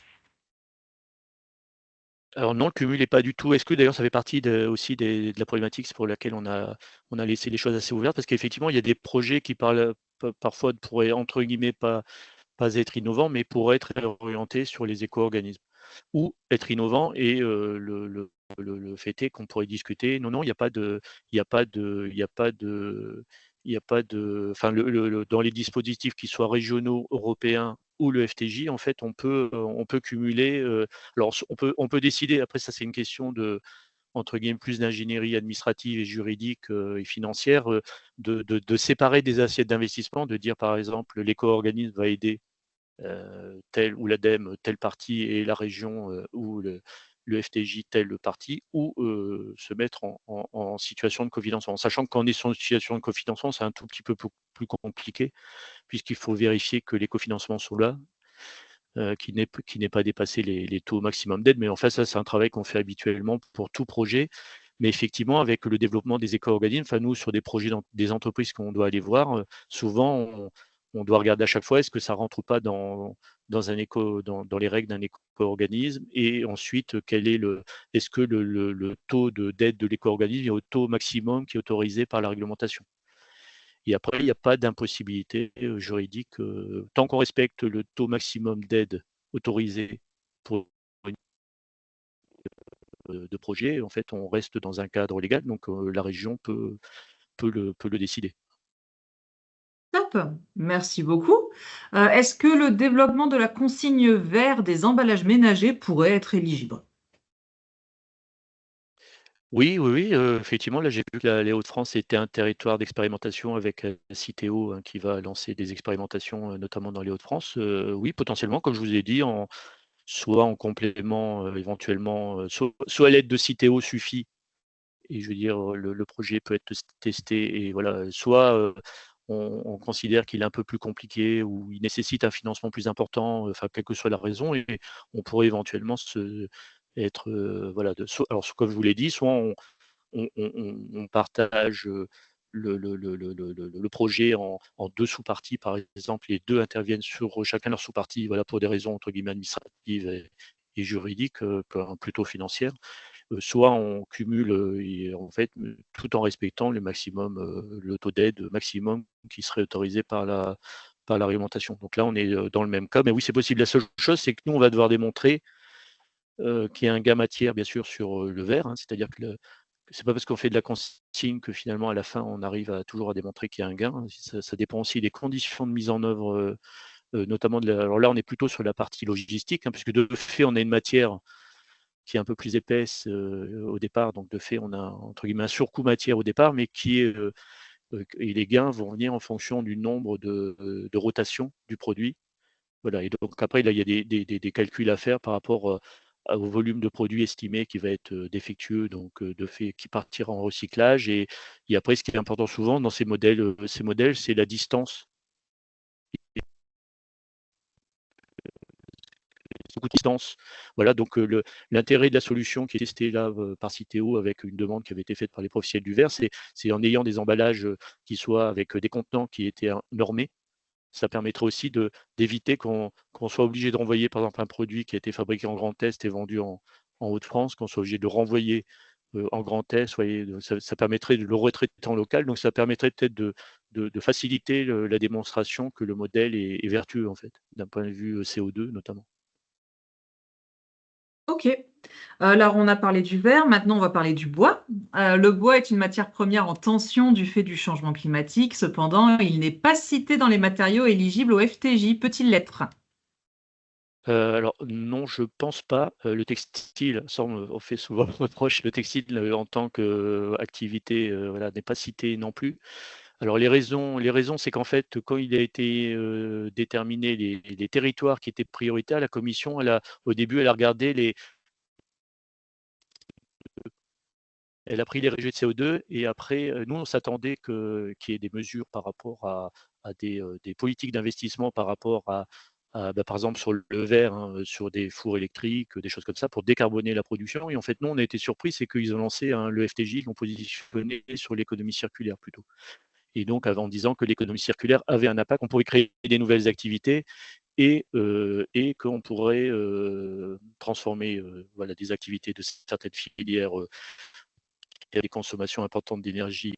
Alors non, le cumul n'est pas du tout exclu. D'ailleurs, ça fait partie aussi de la problématique pour laquelle on a laissé les choses assez ouvertes, parce qu'effectivement, il y a des projets qui parfois pourraient, entre guillemets, pas être innovants, mais pourraient être orientés sur les éco-organismes. Ou être innovants, et le fait est qu'on pourrait discuter. Non, il n'y a pas de, enfin, dans les dispositifs qui soient régionaux, européens ou le FTJ, en fait, on peut cumuler. Alors, on peut décider. Après, ça, c'est une question entre guillemets, plus d'ingénierie administrative et juridique et financière, de séparer des assiettes d'investissement, de dire, par exemple, l'éco-organisme va aider telle ou l'ADEME, telle partie, et la région ou le FTJ, telle partie, ou se mettre en situation de cofinancement. Sachant que quand on est sur une situation de cofinancement, c'est un tout petit peu plus compliqué, puisqu'il faut vérifier que les cofinancements sont là, qui n'ait pas dépassé les taux maximum d'aide. Mais en fait, ça, c'est un travail qu'on fait habituellement pour tout projet. Mais effectivement, avec le développement des éco-organismes, enfin, nous, sur des projets des entreprises qu'on doit aller voir, souvent, on doit regarder à chaque fois est-ce que ça rentre ou pas dans les règles d'un éco-organisme, et ensuite est-ce que le taux d'aide de l'éco-organisme est au taux maximum qui est autorisé par la réglementation. Et après, il n'y a pas d'impossibilité juridique tant qu'on respecte le taux maximum d'aide autorisé pour de projet. En fait, on reste dans un cadre légal, donc la région peut le décider. Top, merci beaucoup. Est-ce que le développement de la consigne vert des emballages ménagers pourrait être éligible? Oui, effectivement, là, j'ai vu que les Hauts-de-France était un territoire d'expérimentation avec la Citeo, hein, qui va lancer des expérimentations, notamment dans les Hauts-de-France. Oui, potentiellement, comme je vous ai dit, soit en complément, éventuellement, soit l'aide de Citeo suffit, et je veux dire, le projet peut être testé, et voilà, soit on considère qu'il est un peu plus compliqué ou il nécessite un financement plus important, enfin, quelle que soit la raison, et on pourrait éventuellement être, voilà, alors, comme je vous l'ai dit, soit on partage le projet en deux sous-parties, par exemple, les deux interviennent sur chacun leur sous-partie, voilà, pour des raisons entre guillemets administratives et juridiques, plutôt financières. Soit on cumule, et en fait, tout en respectant le taux d'aide maximum qui serait autorisé par la réglementation. Donc là, on est dans le même cas, mais oui, c'est possible. La seule chose, c'est que nous, on va devoir démontrer qu'il y a un gain matière, bien sûr, sur le verre, hein, c'est-à-dire que c'est pas parce qu'on fait de la consigne que finalement, à la fin, on arrive toujours à démontrer qu'il y a un gain, hein. Ça dépend aussi des conditions de mise en œuvre, notamment alors là, on est plutôt sur la partie logistique, hein, puisque de fait, on a une matière qui est un peu plus épaisse au départ. Donc, de fait, on a, entre guillemets, un surcoût matière au départ, mais et les gains vont venir en fonction du nombre de rotations du produit. Voilà. Et donc, après, là, il y a des calculs à faire par rapport au volume de produit estimé qui va être défectueux, donc de fait, qui partira en recyclage. Et après, ce qui est important souvent dans ces modèles, c'est la distance beaucoup de distance. Voilà, donc l'intérêt de la solution qui est testée là par Citeo avec une demande qui avait été faite par les professionnels du verre, c'est en ayant des emballages qui soient avec des contenants qui étaient normés. Ça permettrait aussi d'éviter qu'on soit obligé de renvoyer, par exemple, un produit qui a été fabriqué en Grand Est et vendu en Hauts-de-France, qu'on soit obligé de renvoyer en Grand Est. Ça permettrait de le retraiter en local. Donc, ça permettrait peut-être de faciliter la démonstration que le modèle est vertueux, en fait, d'un point de vue CO2 notamment. Ok. Là, on a parlé du verre, maintenant on va parler du bois. Le bois est une matière première en tension du fait du changement climatique. Cependant, il n'est pas cité dans les matériaux éligibles au FTJ. Peut-il l'être? Alors non, je pense pas. Le textile, ça on fait souvent le reproche, le textile en tant qu'activité voilà, n'est pas cité non plus. Alors les raisons, c'est qu'en fait, quand il a été déterminé les territoires qui étaient prioritaires, la commission, au début, elle a regardé elle a pris les rejets de CO2 et après, nous, on s'attendait qu'il y ait des mesures par rapport à des politiques d'investissement par rapport à par exemple, sur le verre, hein, sur des fours électriques, des choses comme ça, pour décarboner la production. Et en fait, nous, on a été surpris, c'est qu'ils ont lancé le FTJ, ils l'ont positionné sur l'économie circulaire plutôt. Et donc, en disant que l'économie circulaire avait un impact, on pourrait créer des nouvelles activités et qu'on pourrait transformer voilà, des activités de certaines filières il y a des consommations importantes d'énergie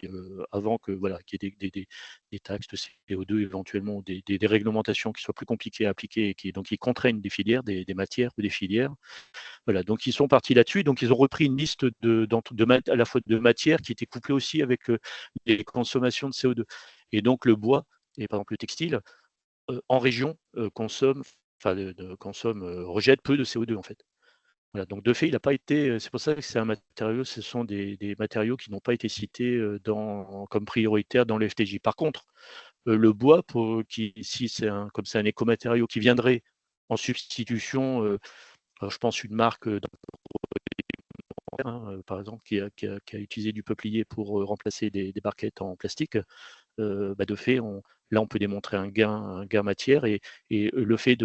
avant que voilà qu'il y ait des taxes de CO2 éventuellement, des réglementations qui soient plus compliquées à appliquer et qui contraignent des filières, des matières ou des filières. Voilà, donc ils sont partis là-dessus. Donc ils ont repris une liste à la fois de matières qui étaient couplées aussi avec les consommations de CO2. Et donc le bois et par exemple le textile en région rejette peu de CO2 en fait. Voilà, donc de fait, il n'a pas été. C'est pour ça que c'est un matériau. Ce sont des matériaux qui n'ont pas été cités comme prioritaires dans le FTJ. Par contre, le bois, si c'est comme c'est un écomatériau qui viendrait en substitution, je pense une marque par exemple, qui a utilisé du peuplier pour remplacer des barquettes en plastique. De fait, là, on peut démontrer un gain matière et le fait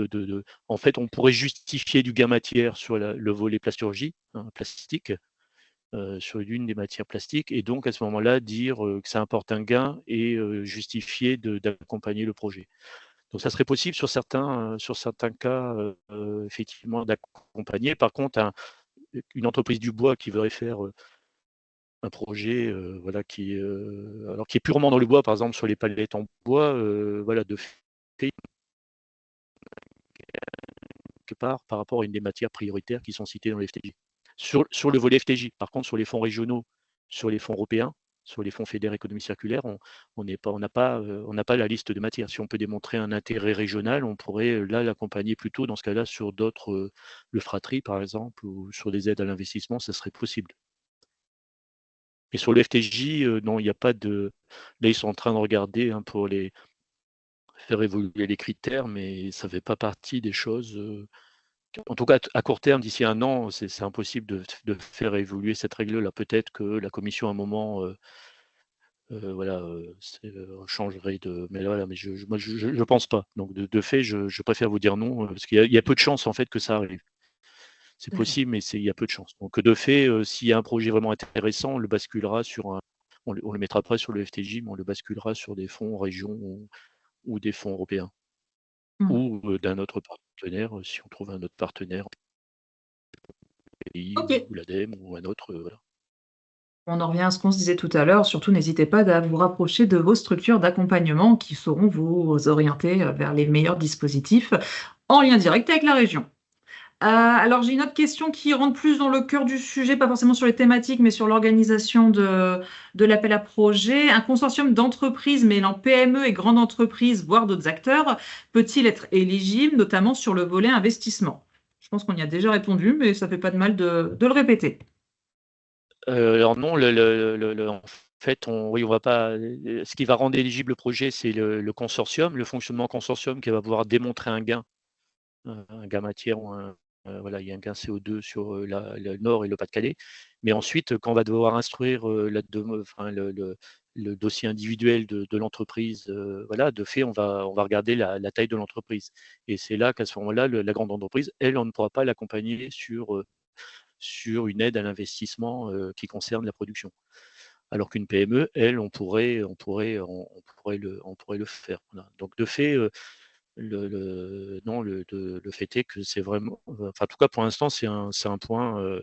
en fait, on pourrait justifier du gain matière sur le volet plasturgie, plastique, sur l'une des matières plastiques, et donc à ce moment-là, dire que ça apporte un gain et justifier d'accompagner le projet. Donc, ça serait possible sur certains cas, effectivement, d'accompagner. Par contre, une entreprise du bois qui voudrait faire un projet voilà, qui est purement dans le bois, par exemple sur les palettes en bois, voilà, de fait, quelque part par rapport à une des matières prioritaires qui sont citées dans les FTJ. Sur le volet FTJ, par contre, sur les fonds régionaux, sur les fonds européens, sur les fonds fédérés économie circulaire, on n'a pas la liste de matières. Si on peut démontrer un intérêt régional, on pourrait là l'accompagner plutôt dans ce cas-là sur d'autres, le fratrie par exemple, ou sur des aides à l'investissement, ça serait possible. Et sur le FTJ, non, il n'y a pas de. Là, ils sont en train de regarder pour faire évoluer les critères, mais ça ne fait pas partie des choses. En tout cas, à court terme, d'ici 1 an, c'est impossible de faire évoluer cette règle-là. Peut-être que la commission, à un moment, changerait de. Mais voilà, mais je ne pense pas. Donc, de fait, je préfère vous dire non, parce qu'il y a peu de chances en fait que ça arrive. C'est possible, mais il y a peu de chances. Donc, de fait, s'il y a un projet vraiment intéressant, on le basculera on le mettra pas sur le FTJ, mais on le basculera sur des fonds régions ou des fonds européens. Ou d'un autre partenaire, si on trouve un autre partenaire, ou l'ADEME, ou un autre, voilà. On en revient à ce qu'on se disait tout à l'heure. Surtout, n'hésitez pas à vous rapprocher de vos structures d'accompagnement qui sauront vous orienter vers les meilleurs dispositifs en lien direct avec la région. Alors, j'ai une autre question qui rentre plus dans le cœur du sujet, pas forcément sur les thématiques, mais sur l'organisation de l'appel à projet. Un consortium d'entreprises mêlant PME et grandes entreprises, voire d'autres acteurs, peut-il être éligible, notamment sur le volet investissement? Je pense qu'on y a déjà répondu, mais ça ne fait pas de mal de le répéter. Alors non, en fait, on va pas. Ce qui va rendre éligible le projet, c'est le consortium, le fonctionnement consortium qui va pouvoir démontrer un gain matière ou voilà, il y a un gain CO2 sur le Nord et le Pas-de-Calais. Mais ensuite, quand on va devoir instruire le dossier individuel de l'entreprise, voilà, de fait, on va regarder la taille de l'entreprise. Et c'est là qu'à ce moment-là, la grande entreprise, elle, on ne pourra pas l'accompagner sur une aide à l'investissement qui concerne la production. Alors qu'une PME, elle, on pourrait le faire. Voilà. Donc de fait, non, le fait est que c'est vraiment, enfin, en tout cas pour l'instant, c'est un point,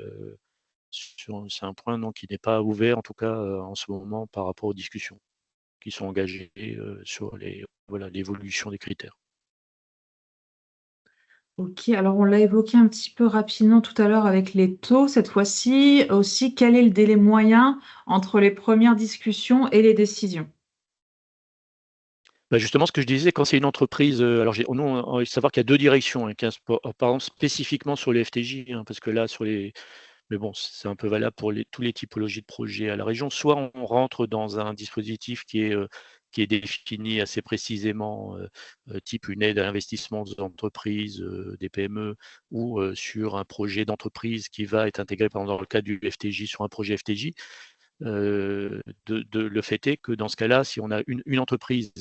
non, qui n'est pas ouvert, en tout cas en ce moment, par rapport aux discussions qui sont engagées sur l'évolution des critères. Ok, alors on l'a évoqué un petit peu rapidement tout à l'heure avec les taux. Cette fois-ci aussi, quel est le délai moyen entre les premières discussions et les décisions? Bah, justement, ce que je disais, quand c'est une entreprise, alors nous, on va savoir qu'il y a deux directions, hein, par exemple spécifiquement sur les FTJ, hein, parce que là, mais bon, c'est un peu valable pour tous les typologies de projets à la région. Soit on rentre dans un dispositif qui est défini assez précisément, type une aide à l'investissement des entreprises, des PME, ou sur un projet d'entreprise qui va être intégré, par exemple, dans le cadre du FTJ, sur un projet FTJ. Le fait est que dans ce cas-là, si on a une entreprise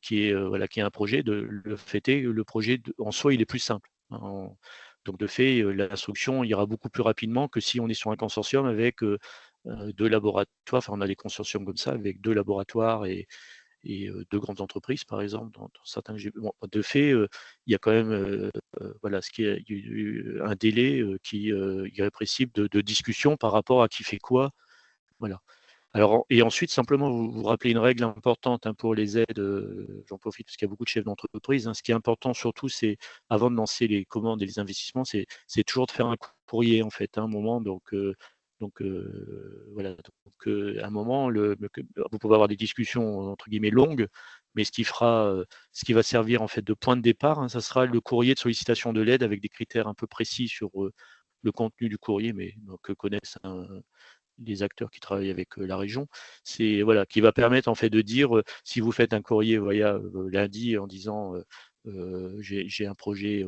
qui a un projet, le fait est que le projet en soi, il est plus simple, hein. Donc de fait, l'instruction ira beaucoup plus rapidement que si on est sur un consortium avec deux laboratoires. Enfin, on a des consortiums comme ça, avec deux laboratoires et deux grandes entreprises, par exemple, dans certains que j'ai. Bon, de fait, il y a quand même ce qui est un délai qui irrépressible de discussion par rapport à qui fait quoi. Voilà. Alors, et ensuite, simplement, vous rappelez une règle importante, hein, pour les aides. J'en profite parce qu'il y a beaucoup de chefs d'entreprise, hein. Ce qui est important surtout, c'est, avant de lancer les commandes et les investissements, c'est toujours de faire un courrier, en fait, à un moment. Donc, voilà. Donc, à un moment, vous pouvez avoir des discussions entre guillemets longues, mais ce qui va servir en fait de point de départ, hein, ça sera le courrier de sollicitation de l'aide avec des critères un peu précis sur le contenu du courrier, mais que connaissent les acteurs qui travaillent avec la région. C'est qui va permettre en fait de dire, si vous faites un courrier lundi en disant j'ai un projet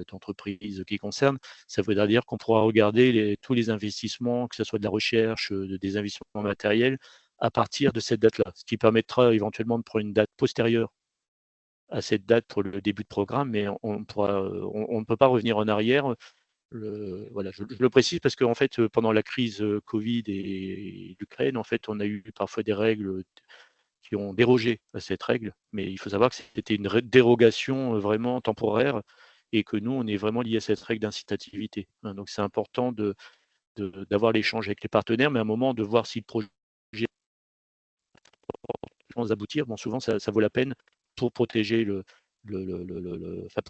d'entreprise qui concerne, ça voudra dire qu'on pourra regarder tous les investissements, que ce soit de la recherche, des investissements matériels, à partir de cette date-là, ce qui permettra éventuellement de prendre une date postérieure à cette date pour le début de programme, mais on ne peut pas revenir en arrière. Je le précise parce qu'en fait, pendant la crise Covid et l'Ukraine, en fait, on a eu parfois des règles qui ont dérogé à cette règle, mais il faut savoir que c'était une dérogation vraiment temporaire et que nous, on est vraiment lié à cette règle d'incitativité, hein. Donc, c'est important d'avoir l'échange avec les partenaires, mais à un moment, de voir si le projet va aboutir. Bon, souvent, ça vaut la peine pour protéger pour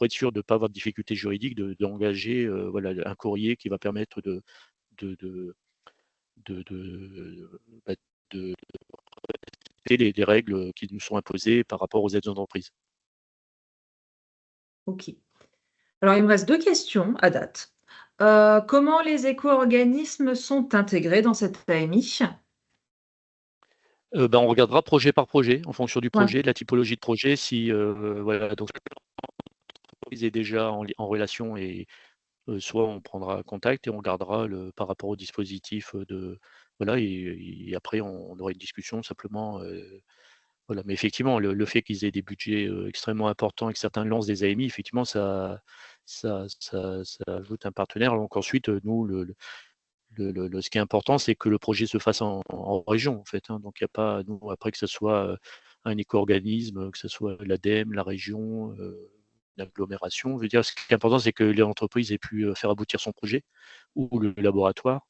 être sûr de ne pas avoir de difficultés juridiques, d'engager un courrier qui va permettre de de, de, bah, de respecter les règles qui nous sont imposées par rapport aux aides aux entreprises. Ok. Alors, il me reste deux questions à date. Comment les éco-organismes sont intégrés dans cette AMI? On regardera projet par projet, en fonction du Ouais. projet, de la typologie de projet. Si donc l'entreprise est déjà en relation, et soit on prendra contact et on regardera par rapport au dispositif et après on aura une discussion simplement. Mais effectivement, le fait qu'ils aient des budgets extrêmement importants et que certains lancent des AMI, effectivement, ça ajoute un partenaire. Donc ensuite, nous, ce qui est important, c'est que le projet se fasse en région, en fait, hein. Donc il n'y a pas, nous, après, que ce soit un éco-organisme, que ce soit l'ADEME, la région, l'agglomération. Je veux dire, ce qui est important, c'est que l'entreprise ait pu faire aboutir son projet, ou le laboratoire.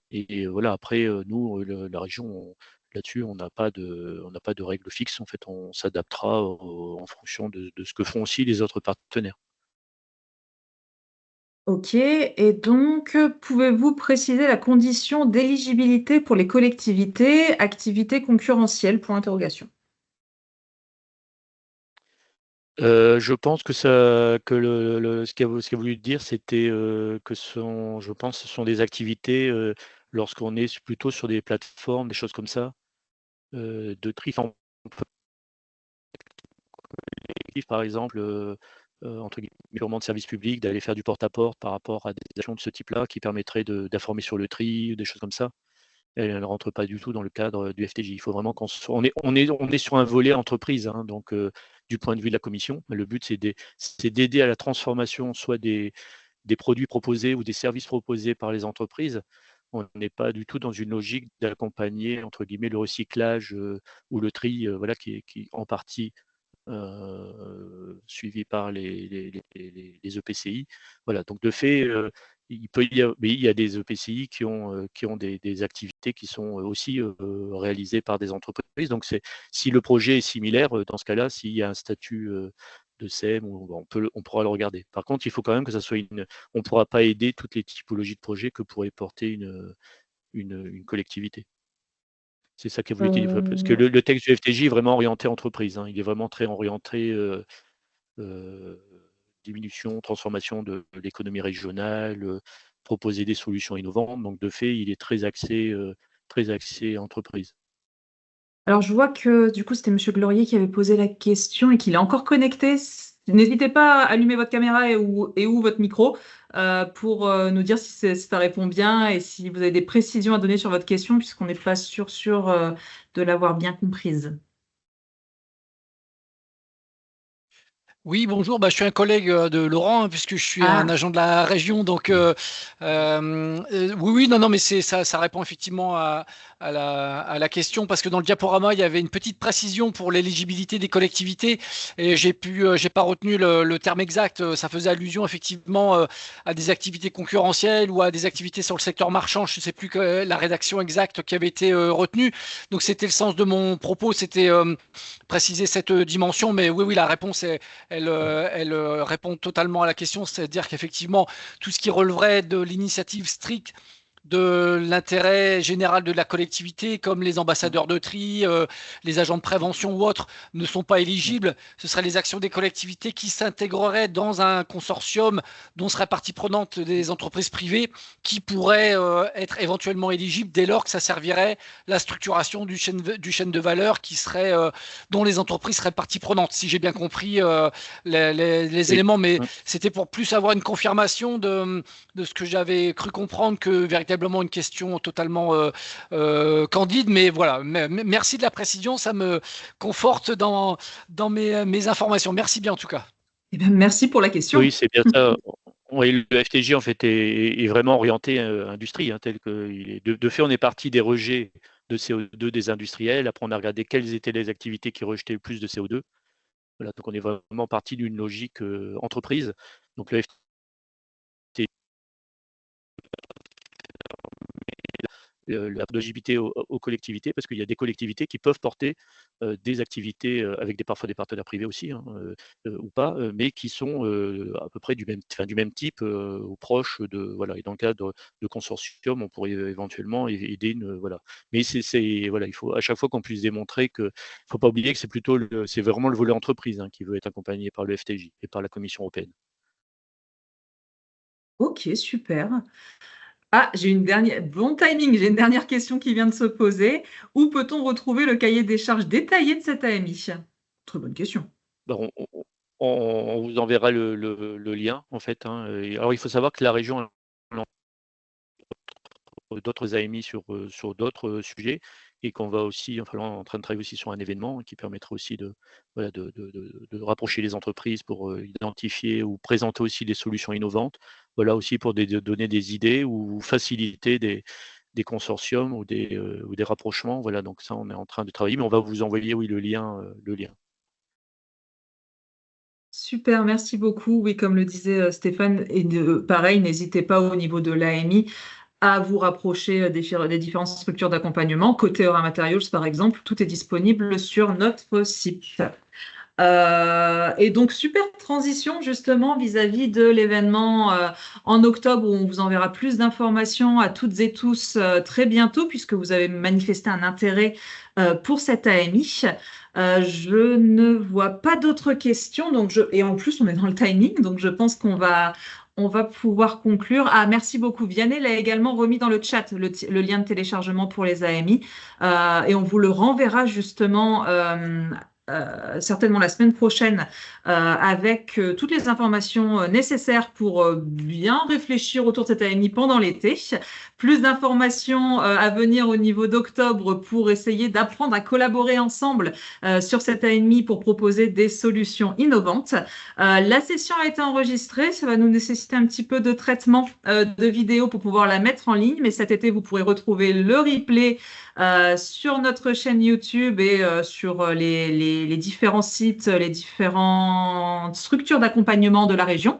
Et voilà, après, nous, la région, là-dessus, on n'a pas de règles fixes. En fait, on s'adaptera en fonction de ce que font aussi les autres partenaires. Ok. Et donc, pouvez-vous préciser la condition d'éligibilité pour les collectivités, activités concurrentielles, point d'interrogation. Je pense que ce qu'il a voulu dire, c'était je pense, ce sont des activités lorsqu'on est plutôt sur des plateformes, des choses comme ça, de tri. Enfin, on peut, par exemple, entre guillemets, purement de service public, d'aller faire du porte-à-porte par rapport à des actions de ce type-là qui permettraient d'informer sur le tri, des choses comme ça. elle ne rentre pas du tout dans le cadre du FTJ. Il faut vraiment on est sur un volet entreprise, hein, donc du point de vue de la commission, le but c'est d'aider à la transformation soit des produits proposés ou des services proposés par les entreprises. On n'est pas du tout dans une logique d'accompagner entre guillemets le recyclage ou le tri, voilà, qui est en partie suivi par les EPCI. Voilà, donc de fait, il y a des EPCI qui ont des activités qui sont aussi réalisées par des entreprises. Donc si le projet est similaire, dans ce cas-là, s'il y a un statut de SEM, on pourra le regarder. Par contre, il faut quand même que ça soit on ne pourra pas aider toutes les typologies de projets que pourrait porter une collectivité. C'est ça qu'elle voulait dire. Parce que le texte du FTJ est vraiment orienté entreprise, hein. Il est vraiment très orienté diminution, transformation de l'économie régionale, proposer des solutions innovantes. Donc, de fait, il est très axé entreprise. Alors, je vois que du coup, c'était M. Glorier qui avait posé la question et qu'il est encore connecté. N'hésitez pas à allumer votre caméra et ou votre micro pour nous dire si ça répond bien et si vous avez des précisions à donner sur votre question, puisqu'on n'est pas sûr de l'avoir bien comprise. Oui, bonjour. Je suis un collègue de Laurent, hein, puisque je suis un agent de la région. Donc, oui, non, mais ça répond effectivement à la question, parce que dans le diaporama, il y avait une petite précision pour l'éligibilité des collectivités, et j'ai pas retenu le terme exact. Ça faisait allusion effectivement à des activités concurrentielles ou à des activités sur le secteur marchand. Je ne sais plus que la rédaction exacte qui avait été retenue. Donc, c'était le sens de mon propos, c'était préciser cette dimension. Mais oui, la réponse elle répond totalement à la question, c'est-à-dire qu'effectivement, tout ce qui releverait de l'initiative stricte de l'intérêt général de la collectivité, comme les ambassadeurs de tri, les agents de prévention ou autres, ne sont pas éligibles. Ce seraient les actions des collectivités qui s'intégreraient dans un consortium dont seraient partie prenante des entreprises privées qui pourraient être éventuellement éligibles dès lors que ça servirait la structuration du chaîne de valeur dont les entreprises seraient partie prenante. Si j'ai bien compris les éléments, mais c'était pour plus avoir une confirmation de ce que j'avais cru comprendre que véritablement une question totalement candide, mais voilà. Merci de la précision, ça me conforte dans mes informations. Merci bien en tout cas. Eh bien, merci pour la question. Oui, c'est bien ça. Oui, le FTJ en fait est vraiment orienté industrie, hein, tel que il est. De fait, on est parti des rejets de CO2 des industriels. Après, on a regardé quelles étaient les activités qui rejetaient le plus de CO2. Voilà, donc on est vraiment parti d'une logique entreprise. Donc le FTJ, la éligibilité aux collectivités, parce qu'il y a des collectivités qui peuvent porter des activités avec parfois des partenaires privés aussi, hein, ou pas, mais qui sont à peu près du même type ou proches de, voilà. Et dans le cadre de consortium, on pourrait éventuellement aider voilà. Mais voilà, il faut à chaque fois qu'on puisse démontrer que, faut pas oublier que c'est vraiment le volet entreprise, hein, qui veut être accompagné par le FTJ et par la Commission européenne. Ok, super. Ah, bon timing, j'ai une dernière question qui vient de se poser. Où peut-on retrouver le cahier des charges détaillé de cette AMI? Très bonne question. On vous enverra le lien, en fait, hein. Alors, il faut savoir que la région a d'autres AMI sur d'autres sujets, et qu'on va aussi, enfin, on est en train de travailler aussi sur un événement qui permettra aussi de rapprocher les entreprises pour identifier ou présenter aussi des solutions innovantes. Voilà, aussi pour donner des idées ou faciliter des consortiums ou des rapprochements. Voilà, donc ça, on est en train de travailler, mais on va vous envoyer, oui, le lien. Super, merci beaucoup. Oui, comme le disait Stéphane, et pareil, n'hésitez pas au niveau de l'AMI à vous rapprocher des différentes structures d'accompagnement. Côté Eura Materials, par exemple, tout est disponible sur notre site. Et donc, super transition justement vis-à-vis de l'événement en octobre, où on vous enverra plus d'informations à toutes et tous très bientôt, puisque vous avez manifesté un intérêt pour cette AMI. Je ne vois pas d'autres questions, et en plus on est dans le timing, donc je pense qu'on va pouvoir conclure. Ah, merci beaucoup. Vianney a également remis dans le chat le lien de téléchargement pour les AMI, et on vous le renverra justement certainement la semaine prochaine avec toutes les informations nécessaires pour bien réfléchir autour de cette AMI pendant l'été. Plus d'informations à venir au niveau d'octobre pour essayer d'apprendre à collaborer ensemble sur cette AMI pour proposer des solutions innovantes. La session a été enregistrée, ça va nous nécessiter un petit peu de traitement de vidéo pour pouvoir la mettre en ligne, mais cet été, vous pourrez retrouver le replay sur notre chaîne YouTube et sur les différents sites, les différentes structures d'accompagnement de la région.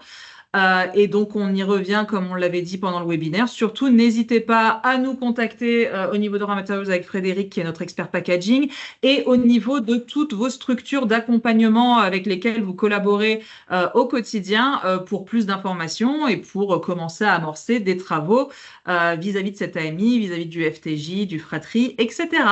Et donc, on y revient, comme on l'avait dit pendant le webinaire. Surtout, n'hésitez pas à nous contacter au niveau de Raw Materials avec Frédéric, qui est notre expert packaging, et au niveau de toutes vos structures d'accompagnement avec lesquelles vous collaborez au quotidien pour plus d'informations et pour commencer à amorcer des travaux vis-à-vis de cette AMI, vis-à-vis du FTJ, du Fratri, etc.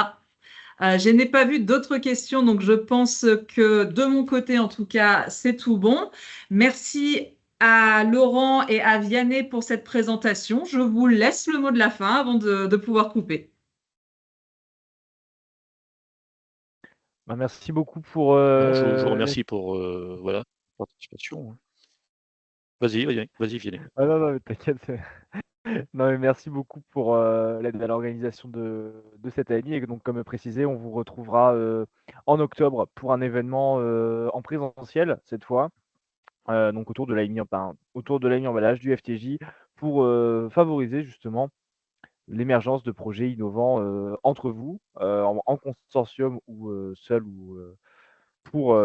Je n'ai pas vu d'autres questions, donc je pense que de mon côté, en tout cas, c'est tout bon. Merci à Laurent et à Vianney pour cette présentation. Je vous laisse le mot de la fin avant de pouvoir couper. Merci beaucoup pour. Je vous remercie pour voilà, participation. Vas-y, Vianney. Non, t'inquiète. Non, mais merci beaucoup pour l'aide à l'organisation de cette AMI. Et donc, comme précisé, on vous retrouvera en octobre pour un événement en présentiel cette fois. Donc autour de l'AMI emballage du FTJ pour favoriser justement l'émergence de projets innovants entre vous, en consortium ou seul ou pour